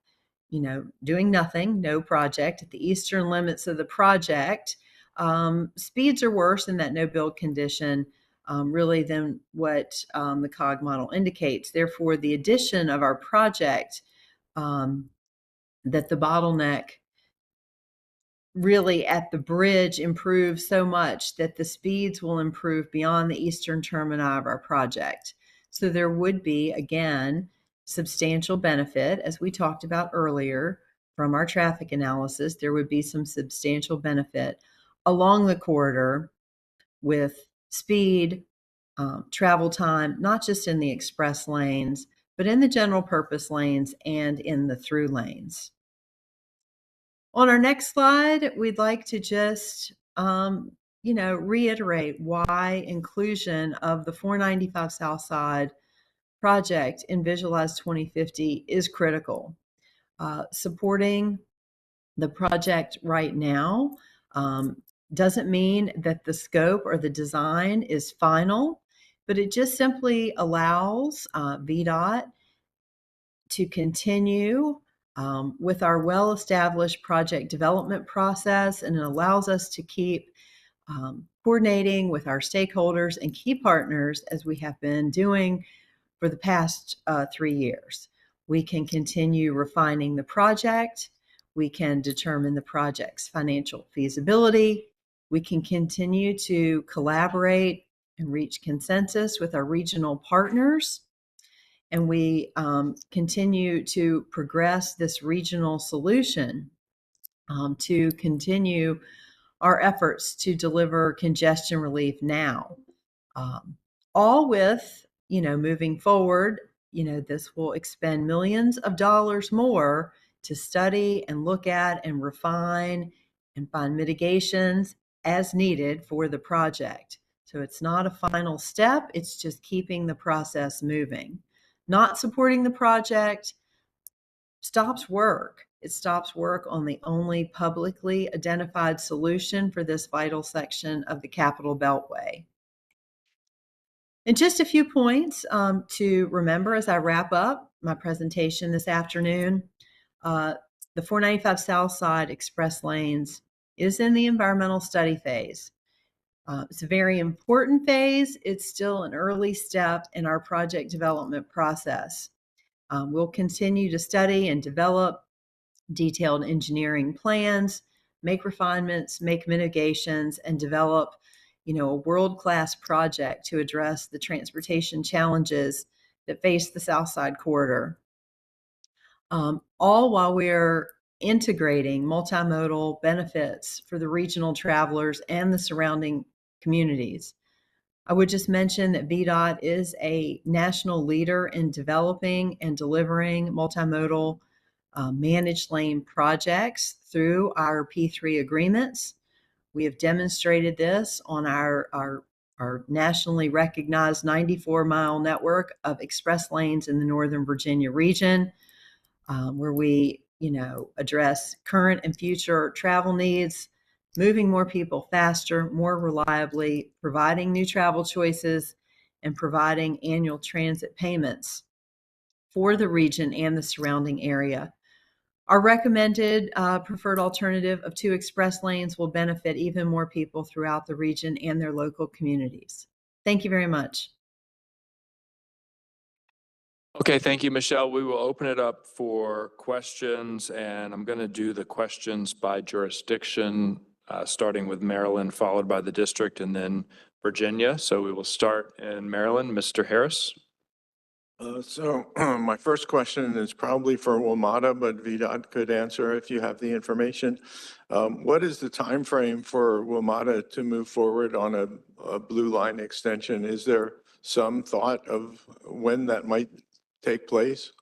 Speaker 14: doing nothing, no project. At the eastern limits of the project, speeds are worse in that no build condition really than what the COG model indicates. Therefore, the addition of our project, that the bottleneck really at the bridge improves so much that the speeds will improve beyond the eastern termini of our project. So there would be, again, substantial benefit, as we talked about earlier from our traffic analysis. There would be some substantial benefit along the corridor with speed, travel time, not just in the express lanes, but in the general purpose lanes and in the through lanes. On our next slide, we'd like to just reiterate why inclusion of the 495 South Side project in Visualize 2050 is critical. Supporting the project right now doesn't mean that the scope or the design is final, but it just simply allows VDOT to continue with our well-established project development process, and it allows us to keep coordinating with our stakeholders and key partners as we have been doing for the past 3 years. We can continue refining the project. We can determine the project's financial feasibility. We can continue to collaborate and reach consensus with our regional partners. And we continue to progress this regional solution to continue our efforts to deliver congestion relief now. All with, moving forward, this will expend millions of dollars more to study and look at and refine and find mitigations as needed for the project. So it's not a final step, it's just keeping the process moving. Not supporting the project stops work. It stops work on the only publicly identified solution for this vital section of the Capitol Beltway. And just a few points to remember as I wrap up my presentation this afternoon. The 495 South Side Express Lanes is in the environmental study phase. It's a very important phase. It's still an early step in our project development process. We'll continue to study and develop detailed engineering plans, make refinements, make mitigations, and develop, a world-class project to address the transportation challenges that face the South Side corridor. All while we're integrating multimodal benefits for the regional travelers and the surrounding communities. I would just mention that VDOT is a national leader in developing and delivering multimodal managed lane projects through our P3 agreements. We have demonstrated this on our nationally recognized 94-mile network of express lanes in the Northern Virginia region, where we, address current and future travel needs, moving more people faster, more reliably, providing new travel choices, and providing annual transit payments for the region and the surrounding area. Our recommended preferred alternative of 2 express lanes will benefit even more people throughout the region and their local communities. Thank you very much.
Speaker 1: Okay, thank you, Michelle. We will open it up for questions, and I'm going to do the questions by jurisdiction, starting with Maryland, followed by the district, and then Virginia. So we will start in Maryland. Mr. Harris.
Speaker 15: My first question is probably for WMATA, but VDOT could answer if you have the information. What is the time frame for WMATA to move forward on a blue line extension? Is there some thought of when that might take place?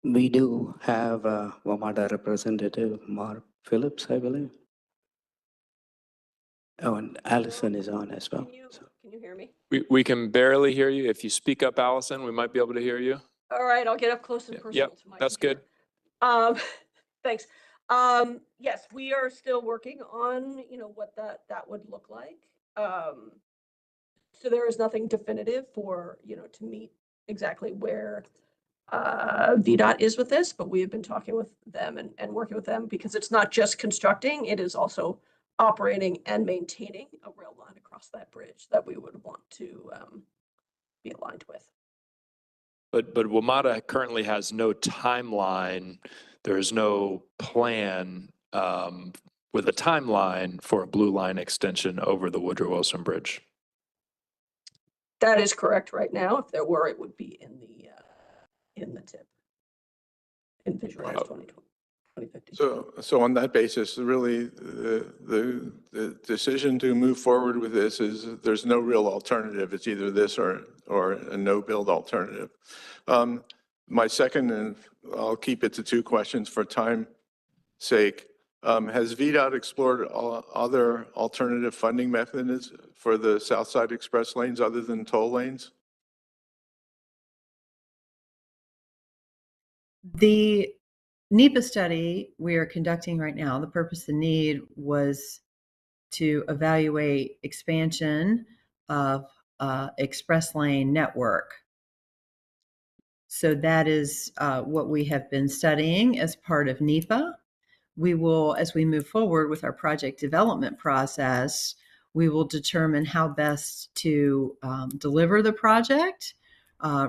Speaker 6: We do have a WMATA representative, Mark Phillips, I believe. Oh, and Allison is on as well.
Speaker 16: Can you hear me?
Speaker 1: We can barely hear you. If you speak up, Allison, we might be able to hear you.
Speaker 16: All right, I'll get up close and personal to my
Speaker 1: that's
Speaker 16: computer.
Speaker 1: good.
Speaker 16: Thanks. Yes, we are still working on, what that would look like. So there is nothing definitive for, to meet exactly where VDOT is with this, but we have been talking with them and working with them because it's not just constructing, it is also operating and maintaining a rail line across that bridge that we would want to be aligned with.
Speaker 1: But WMATA currently has no timeline. There is no plan with a timeline for a blue line extension over the Woodrow Wilson Bridge.
Speaker 16: That is correct right now. If there were, it would be in the tip. In Visualize 2050.
Speaker 15: So on that basis, really, the decision to move forward with this is there's no real alternative. It's either this or a no-build alternative. My second, and I'll keep it to 2 questions for time's sake. Has VDOT explored other alternative funding methods for the Southside Express lanes other than toll lanes?
Speaker 14: The NEPA study we are conducting right now, the purpose and need was to evaluate expansion of express lane network. So that is what we have been studying as part of NEPA. We will, as we move forward with our project development process, we will determine how best to deliver the project,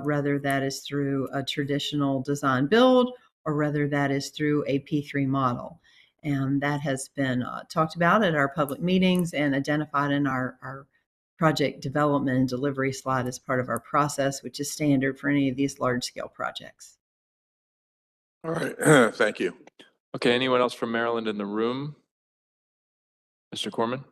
Speaker 14: whether that is through a traditional design build or whether that is through a P3 model. And that has been talked about at our public meetings and identified in our project development and delivery slide as part of our process, which is standard for any of these large scale projects.
Speaker 15: All right, thank you.
Speaker 1: Okay, anyone else from Maryland in the room? Mr. Corman?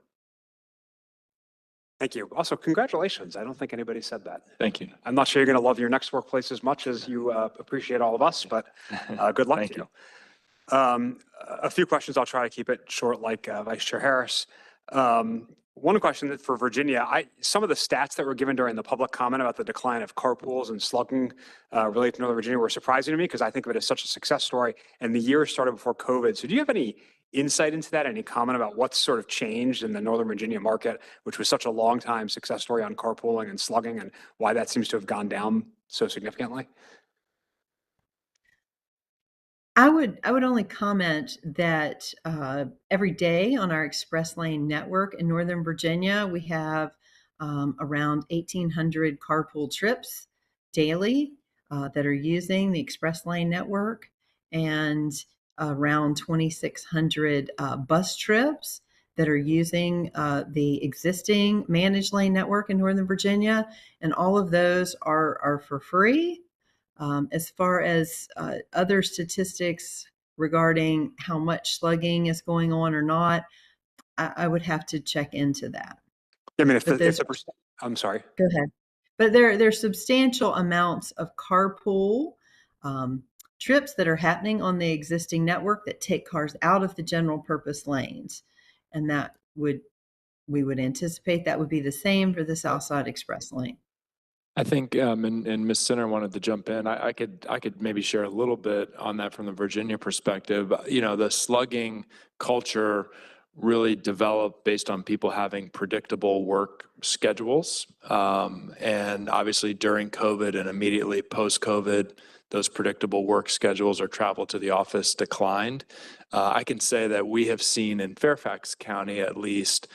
Speaker 7: Thank you. Also, congratulations. I don't think anybody said that.
Speaker 1: Thank you.
Speaker 7: I'm not sure you're going to love your next workplace as much as you appreciate all of us, but good luck to you. A few questions. I'll try to keep it short like Vice Chair Harris. One question for Virginia, some of the stats that were given during the public comment about the decline of carpools and slugging related to Northern Virginia were surprising to me because I think of it as such a success story, and the year started before COVID. So do you have any insight into that? Any comment about what's sort of changed in the Northern Virginia market, which was such a long time success story on carpooling and slugging, and why that seems to have gone down so significantly?
Speaker 14: I would only comment that every day on our express lane network in Northern Virginia, we have around 1,800 carpool trips daily that are using the express lane network, and around 2,600 bus trips that are using the existing managed lane network in Northern Virginia, and all of those are for free. As far as other statistics regarding how much slugging is going on or not, I would have to check into that.
Speaker 7: I mean, I'm sorry.
Speaker 14: Go ahead. But there's substantial amounts of carpool trips that are happening on the existing network that take cars out of the general purpose lanes. And we would anticipate that would be the same for the Southside Express lane.
Speaker 1: I think, and Ms. Sinner wanted to jump in. I could maybe share a little bit on that from the Virginia perspective. You know, the slugging culture really developed based on people having predictable work schedules. And obviously during COVID and immediately post-COVID, those predictable work schedules or travel to the office declined. I can say that we have seen in Fairfax County at least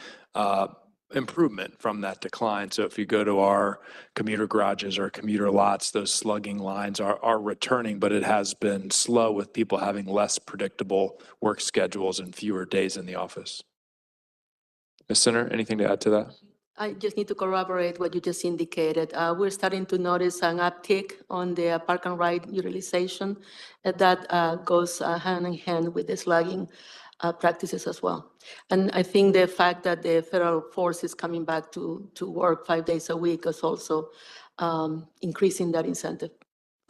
Speaker 1: improvement from that decline. So if you go to our commuter garages or commuter lots, those slugging lines are returning, but it has been slow with people having less predictable work schedules and fewer days in the office. Ms. Sinner, anything to add to that?
Speaker 17: I just need to corroborate what you just indicated. We're starting to notice an uptick on the park and ride utilization that goes hand in hand with the slugging practices as well. And I think the fact that the federal force is coming back to work 5 days a week is also increasing that incentive.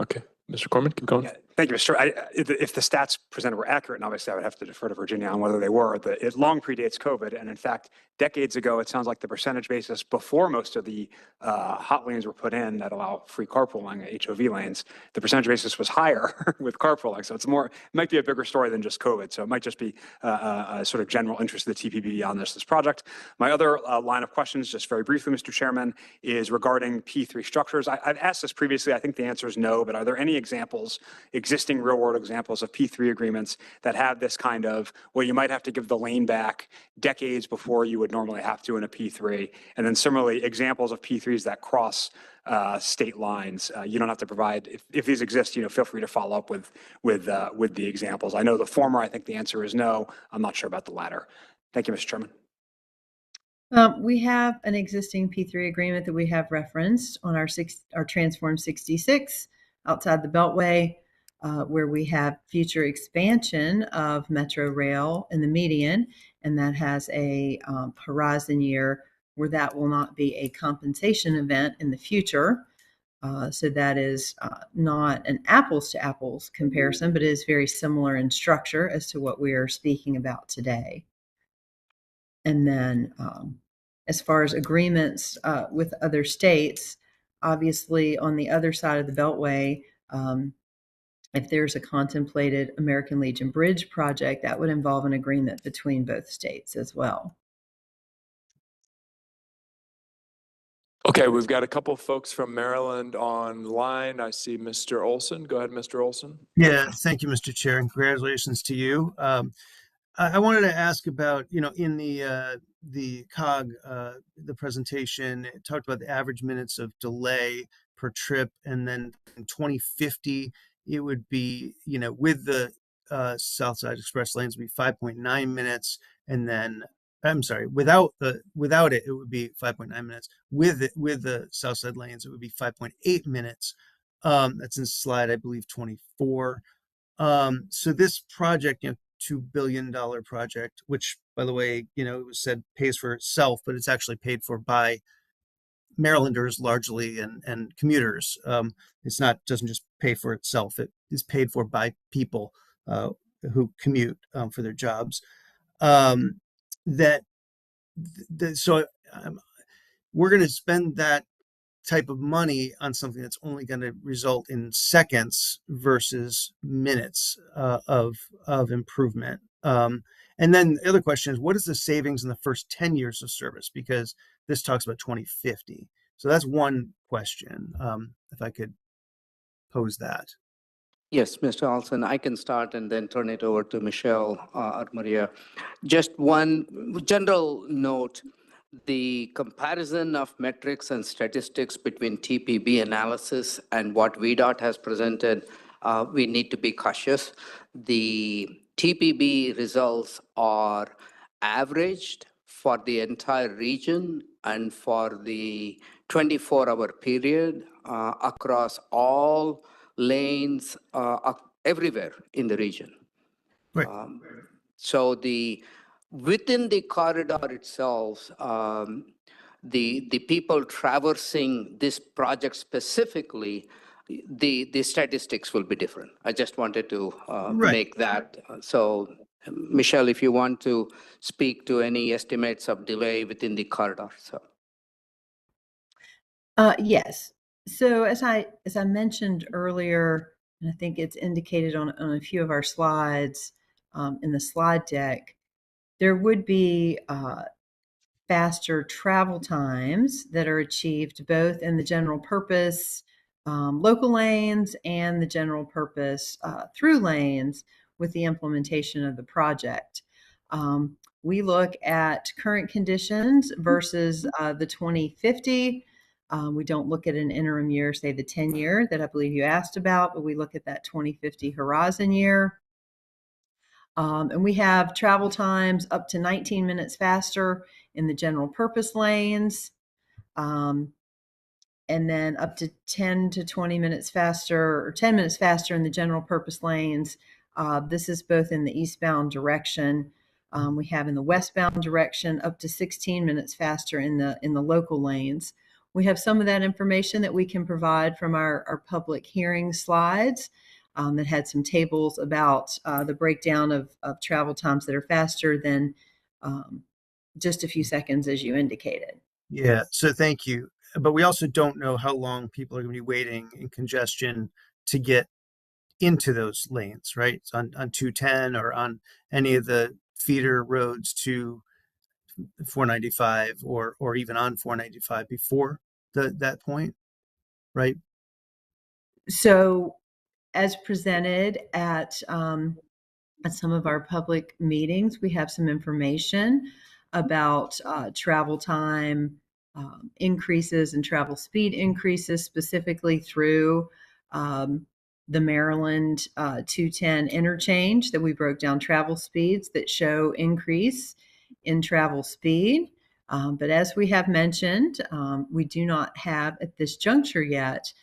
Speaker 1: Okay. Mr. Corman, keep going.
Speaker 7: Yeah, thank you, Mr. If the stats presented were accurate, and obviously I would have to defer to Virginia on whether they were, it long predates COVID. And in fact, decades ago, it sounds like the percentage basis before most of the hot lanes were put in that allow free carpooling, HOV lanes, the percentage basis was higher with carpooling. So it might be a bigger story than just COVID. So it might just be a sort of general interest of the TPB on this project. My other line of questions, just very briefly, Mr. Chairman, is regarding P3 structures. I've asked this previously. I think the answer is no, but are there any examples existing real world examples of P3 agreements that have this kind of, well, you might have to give the lane back decades before you would normally have to in a P3. And then similarly, examples of P3s that cross state lines. You don't have to provide, if these exist, feel free to follow up with the examples. I know the former, I think the answer is no. I'm not sure about the latter. Thank you, Mr. Chairman.
Speaker 14: We have an existing P3 agreement that we have referenced on our Transform 66 outside the Beltway, where we have future expansion of Metro Rail in the median, and that has a horizon year where that will not be a compensation event in the future. So that is not an apples to apples comparison, but it is very similar in structure as to what we are speaking about today. And then as far as agreements with other states, obviously on the other side of the Beltway, if there's a contemplated American Legion Bridge project, that would involve an agreement between both states as well.
Speaker 1: Okay, we've got a couple of folks from Maryland online. I see Mr. Olson. Go ahead, Mr. Olson.
Speaker 10: Yeah, thank you, Mr. Chair, and congratulations to you. I wanted to ask about, in the COG, the presentation, it talked about the average minutes of delay per trip, and then in 2050, it would be, with the Southside Express lanes, would be 5.9 minutes, and then I'm sorry, without it, it would be 5.9 minutes. With the Southside lanes, it would be 5.8 minutes. That's in slide, I believe, 24. So this project, $2 billion project, which, by the way, it was said pays for itself, but it's actually paid for by Marylanders largely and commuters. Doesn't just pay for itself. It is paid for by people who commute for their jobs. So we're going to spend that type of money on something that's only going to result in seconds versus minutes of improvement. And then the other question is, what is the savings in the first 10 years of service? Because this talks about 2050. So that's one question, if I could pose that.
Speaker 6: Yes, Mr. Olson, I can start and then turn it over to Michelle or Maria. Just one general note. The comparison of metrics and statistics between TPB analysis and what VDOT has presented, we need to be cautious. The TPB results are averaged for the entire region and for the 24-hour period across all lanes everywhere in the region.
Speaker 10: Right.
Speaker 6: So within the corridor itself, the people traversing this project specifically, the statistics will be different. I just wanted to make that. So, Michelle, if you want to speak to any estimates of delay within the corridor. So.
Speaker 14: Yes. So as I mentioned earlier, and I think it's indicated on a few of our slides in the slide deck, there would be faster travel times that are achieved both in the general purpose local lanes and the general purpose through lanes with the implementation of the project. We look at current conditions versus the 2050. We don't look at an interim year, say the 10-year that I believe you asked about, but we look at that 2050 horizon year. And we have travel times up to 19 minutes faster in the general purpose lanes, and then up to 10 to 20 minutes faster, or 10 minutes faster in the general purpose lanes. This is both in the eastbound direction. We have in the westbound direction up to 16 minutes faster in the local lanes. We have some of that information that we can provide from our public hearing slides that had some tables about the breakdown of travel times that are faster than just a few seconds, as you indicated.
Speaker 10: Yeah, so thank you. But we also don't know how long people are going to be waiting in congestion to get into those lanes, right? So on 210 or on any of the feeder roads to 495 or even on 495 before that point, right?
Speaker 14: So as presented at some of our public meetings, we have some information about travel time increases and travel speed increases, specifically through the Maryland 210 interchange, that we broke down travel speeds that show increase in travel speed. But as we have mentioned, we do not have at this juncture yet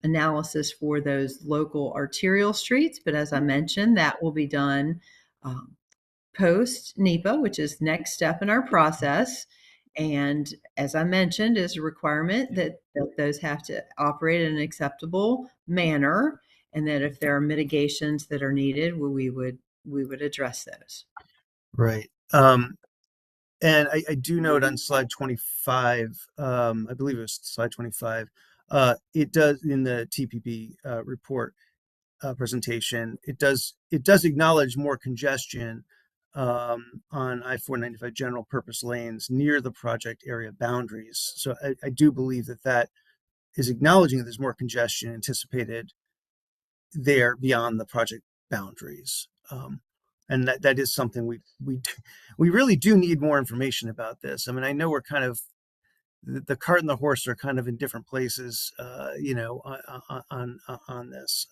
Speaker 14: analysis for those local arterial streets. But as I mentioned, that will be done post NEPA, which is next step in our process. And as I mentioned, is a requirement that those have to operate in an acceptable manner, and that if there are mitigations that are needed, we would address those.
Speaker 10: Right. And I do note on slide 25, I believe it was slide 25, it does in the TPB report presentation, it does acknowledge more congestion on I-495 general purpose lanes near the project area boundaries. So I do believe that is acknowledging that there's more congestion anticipated there beyond the project boundaries. And that is something we really do need more information about this. I mean, I know we're kind of the cart and the horse are kind of in different places, on this.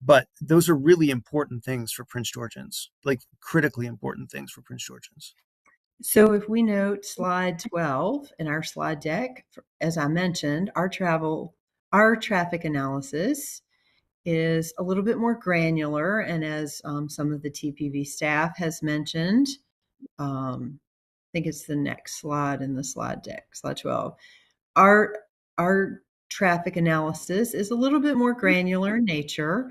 Speaker 10: But those are really important things for Prince Georgians, like critically important things for Prince Georgians.
Speaker 14: So if we note slide 12 in our slide deck, as I mentioned, our traffic analysis is a little bit more granular. And as some of the TPV staff has mentioned, I think it's the next slide in the slide deck, slide 12. Our traffic analysis is a little bit more granular in nature.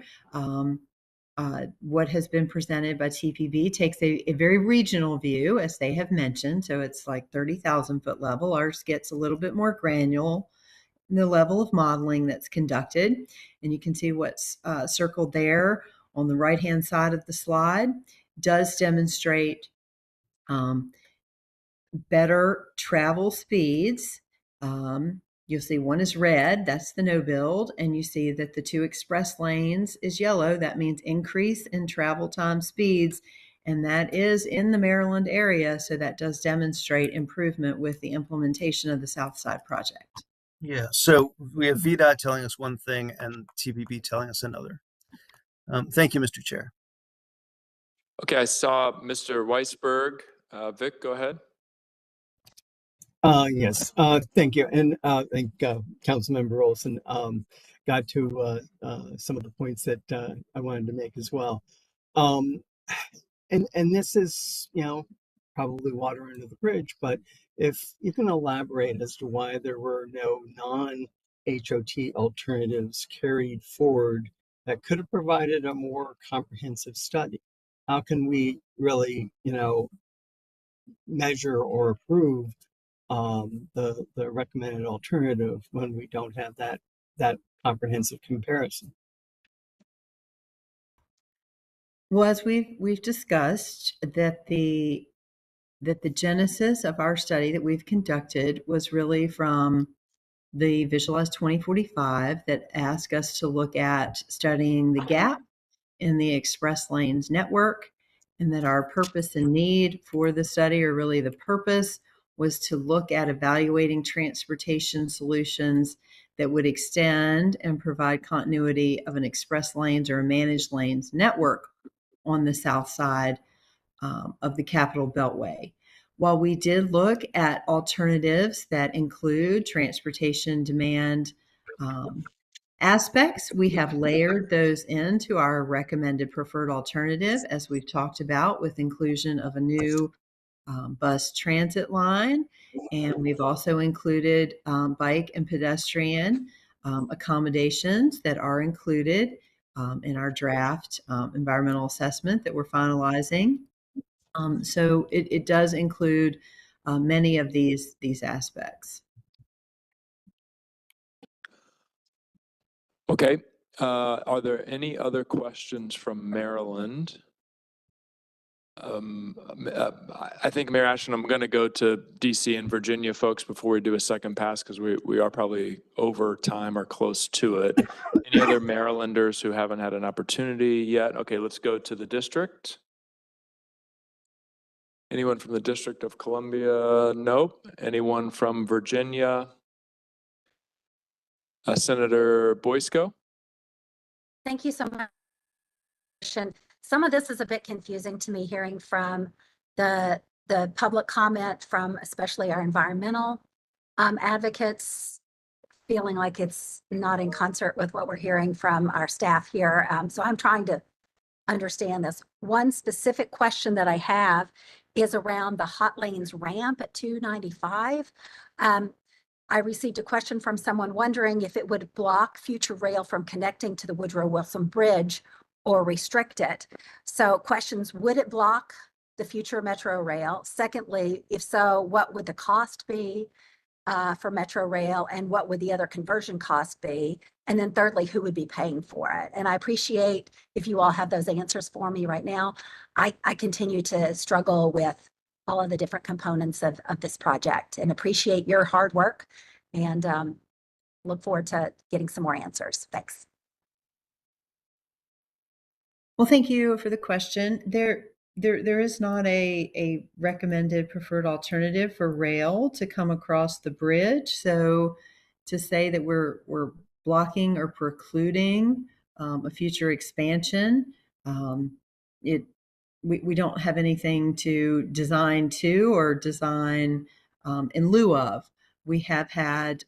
Speaker 14: What has been presented by TPB takes a very regional view, as they have mentioned. So it's like 30,000 foot level. Ours gets a little bit more granular in the level of modeling that's conducted. And you can see what's circled there on the right-hand side of the slide does demonstrate better travel speeds. You'll see one is red, that's the no build, and you see that the 2 express lanes is yellow. That means increase in travel time speeds, and that is in the Maryland area. So that does demonstrate improvement with the implementation of the South Side project.
Speaker 10: Yeah, so we have VDOT telling us one thing and TPB telling us another. Thank you, Mr. Chair.
Speaker 1: Okay, I saw Mr. Weisberg. Vic, go ahead.
Speaker 4: Yes, thank you. And I think Councilmember Olson got to some of the points that I wanted to make as well. And this is, probably water under the bridge, but if you can elaborate as to why there were no non-HOT alternatives carried forward that could have provided a more comprehensive study. How can we really, measure or approve the recommended alternative when we don't have that comprehensive comparison?
Speaker 14: Well, as we've discussed, that the genesis of our study that we've conducted was really from the Visualize 2045 that asked us to look at studying the gap in the express lanes network, and that our purpose and need for the study, or really the purpose, was to look at evaluating transportation solutions that would extend and provide continuity of an express lanes or a managed lanes network on the south side of the Capitol Beltway. While we did look at alternatives that include transportation demand aspects, we have layered those into our recommended preferred alternative, as we've talked about, with inclusion of a new bus transit line. And we've also included bike and pedestrian accommodations that are included in our draft environmental assessment that we're finalizing. So it does include many of these aspects.
Speaker 1: Okay. Are there any other questions from Maryland? I think, Mayor Ashton, I'm going to go to DC and Virginia folks before we do a second pass, because we are probably over time or close to it. Any other Marylanders who haven't had an opportunity yet? Okay, let's go to the district. Anyone from the District of Columbia? Nope. Anyone from Virginia? Senator Boysko?
Speaker 18: Thank you so much. Some of this is a bit confusing to me, hearing from the public comment from especially our environmental advocates, feeling like it's not in concert with what we're hearing from our staff here. So I'm trying to understand this. One specific question that I have is around the Hot Lanes ramp at 295. I received a question from someone wondering if it would block future rail from connecting to the Woodrow Wilson Bridge or restrict it. So questions, would it block the future Metro Rail? Secondly, if so, what would the cost be for Metro Rail, and what would the other conversion cost be? And then thirdly, who would be paying for it? And I appreciate if you all have those answers for me right now. I continue to struggle with all of the different components of this project, and appreciate your hard work, and look forward to getting some more answers. Thanks.
Speaker 14: Well, thank you for the question. There is not a recommended preferred alternative for rail to come across the bridge. So to say that we're blocking or precluding a future expansion, we don't have anything to design to or design in lieu of. We have had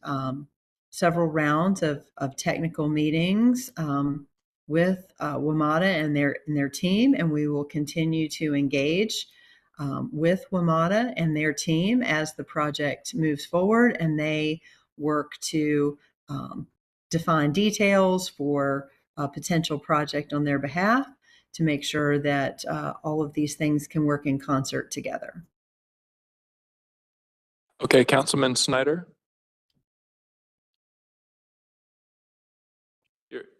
Speaker 14: several rounds of technical meetings with WMATA and their team, and we will continue to engage with WMATA and their team as the project moves forward, and they work to define details for a potential project on their behalf to make sure that all of these things can work in concert together.
Speaker 1: Okay, Councilman Snyder.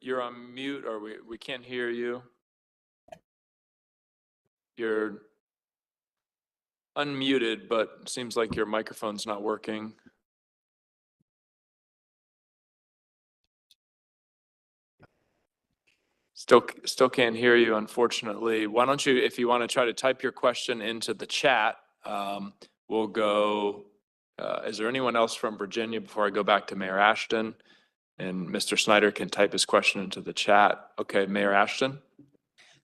Speaker 1: You're on mute, or we can't hear you. You're unmuted, but seems like your microphone's not working. Still can't hear you, unfortunately. Why don't you, if you want to try to type your question into the chat, we'll go. Is there anyone else from Virginia before I go back to Mayor Ashton? And Mr. Snyder can type his question into the chat. Okay, Mayor Ashton.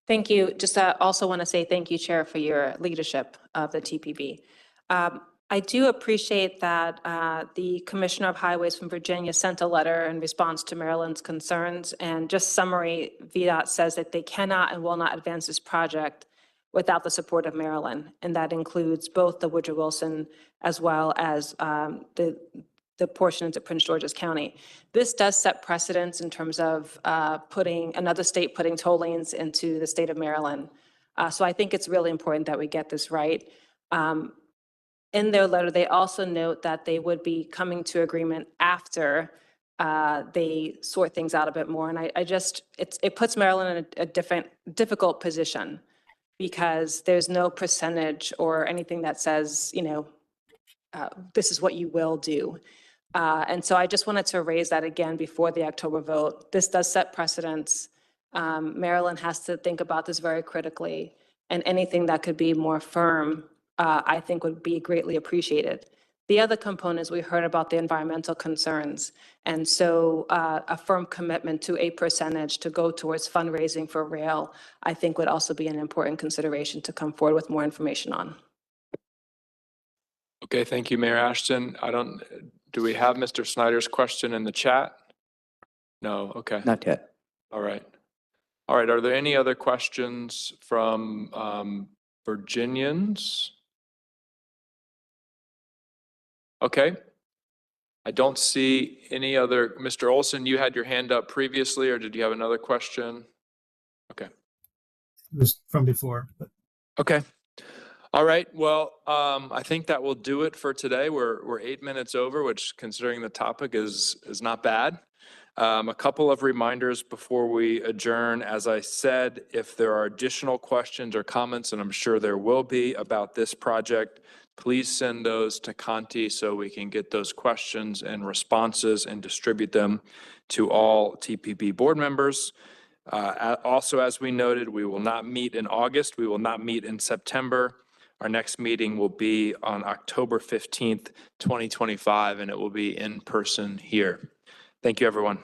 Speaker 12: Thank you. Just also want to say thank you, Chair, for your leadership of the TPB. I do appreciate that the Commissioner of Highways from Virginia sent a letter in response to Maryland's concerns. And just summary, VDOT says that they cannot and will not advance this project without the support of Maryland. And that includes both the Woodrow Wilson as well as the portion into Prince George's County. This does set precedents in terms of putting another state putting toll lanes into the state of Maryland. So I think it's really important that we get this right. In their letter, they also note that they would be coming to agreement after they sort things out a bit more. And it puts Maryland in a difficult position, because there's no percentage or anything that says, this is what you will do. And so I just wanted to raise that again before the October vote. This does set precedents. Maryland has to think about this very critically, and anything that could be more firm, I think would be greatly appreciated. The other components, we heard about the environmental concerns. And so a firm commitment to a percentage to go towards fundraising for rail, I think would also be an important consideration to come forward with more information on.
Speaker 1: Okay, thank you, Mayor Ashton. Do we have Mr. Snyder's question in the chat? No, okay.
Speaker 6: Not yet.
Speaker 1: All right. All right, are there any other questions from Virginians? Okay. I don't see any other. Mr. Olson, you had your hand up previously, or did you have another question? Okay.
Speaker 10: It was from before. But.
Speaker 1: Okay. All right. Well, I think that will do it for today. We're 8 minutes over, which, considering the topic, is not bad. A couple of reminders before we adjourn. As I said, if there are additional questions or comments, and I'm sure there will be about this project, please send those to Conti so we can get those questions and responses and distribute them to all TPB board members. Also, as we noted, we will not meet in August. We will not meet in September. Our next meeting will be on October 15th, 2025, and it will be in person here. Thank you, everyone.